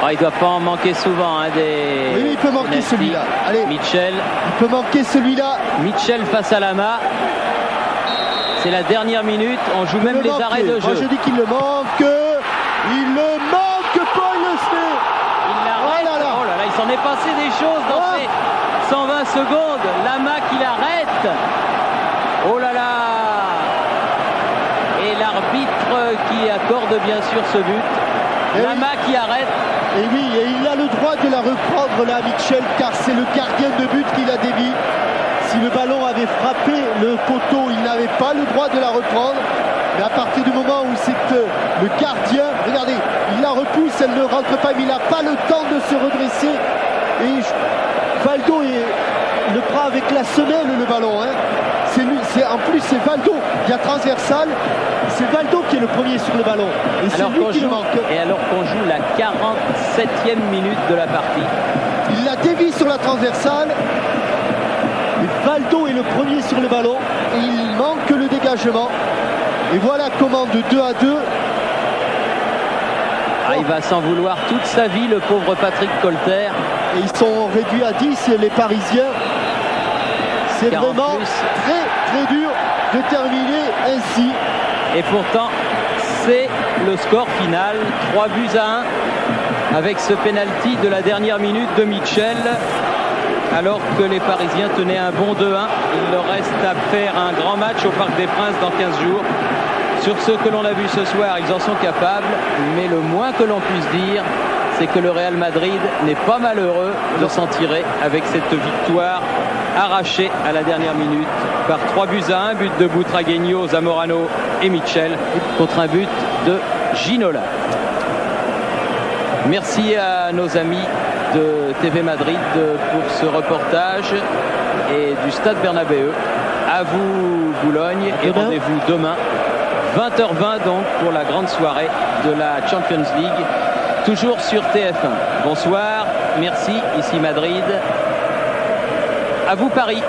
Oh, il ne doit pas en manquer souvent. Hein, des... Oui, il peut manquer penalties. celui-là. Allez. Mitchell. Il peut manquer celui-là. Mitchell face à Lama. C'est la dernière minute. On joue même les arrêts de jeu. Moi je dis qu'il le manque. Il le manque, Paul Le Smé. Il l'arrête. Oh là là. Oh là là, il s'en est passé des choses dans Ah. ces 120 secondes. Lama qui l'arrête. Oh là là. Et l'arbitre qui accorde bien sûr ce but. Et Lama qui arrête. Et oui, et il a le droit de la reprendre là, Mitchell, car c'est le gardien de but qui la dévie. Si le ballon avait frappé le poteau, il n'avait pas le droit de la reprendre. Mais à partir du moment où c'est le gardien, regardez, il la repousse, elle ne rentre pas, mais il n'a pas le temps de se redresser. Et Valdo le prend avec la semelle, le ballon. Hein. En plus, c'est Valdo. Il y a transversal. C'est Valdo qui est le premier sur le ballon. Et c'est lui qui le manque. Et alors qu'on joue la 47e minute de la partie. Il la dévie sur la transversale. Et Valdo est le premier sur le ballon. Et il manque le dégagement. Et voilà comment de 2-2. Ah, il va s'en vouloir toute sa vie, le pauvre Patrick Colter. Et ils sont réduits à 10, les Parisiens. C'est 40 vraiment plus. très très dur. de terminer ainsi. Et pourtant, c'est le score final, 3-1 avec ce penalty de la dernière minute de Mitchell. Alors que les Parisiens tenaient un bon 2-1, il leur reste à faire un grand match au Parc des Princes dans 15 jours. Sur ce que l'on a vu ce soir, ils en sont capables, mais le moins que l'on puisse dire, c'est que le Real Madrid n'est pas malheureux de s'en tirer avec cette victoire arrachée à la dernière minute par 3-1, un but de Butragueño, Zamorano et Mitchell contre un but de Ginola. Merci à nos amis de TV Madrid pour ce reportage et du Stade Bernabéu. À vous Boulogne et rendez-vous demain 20h20 donc pour la grande soirée de la Champions League, toujours sur TF1. Bonsoir, merci, ici Madrid. À vous Paris.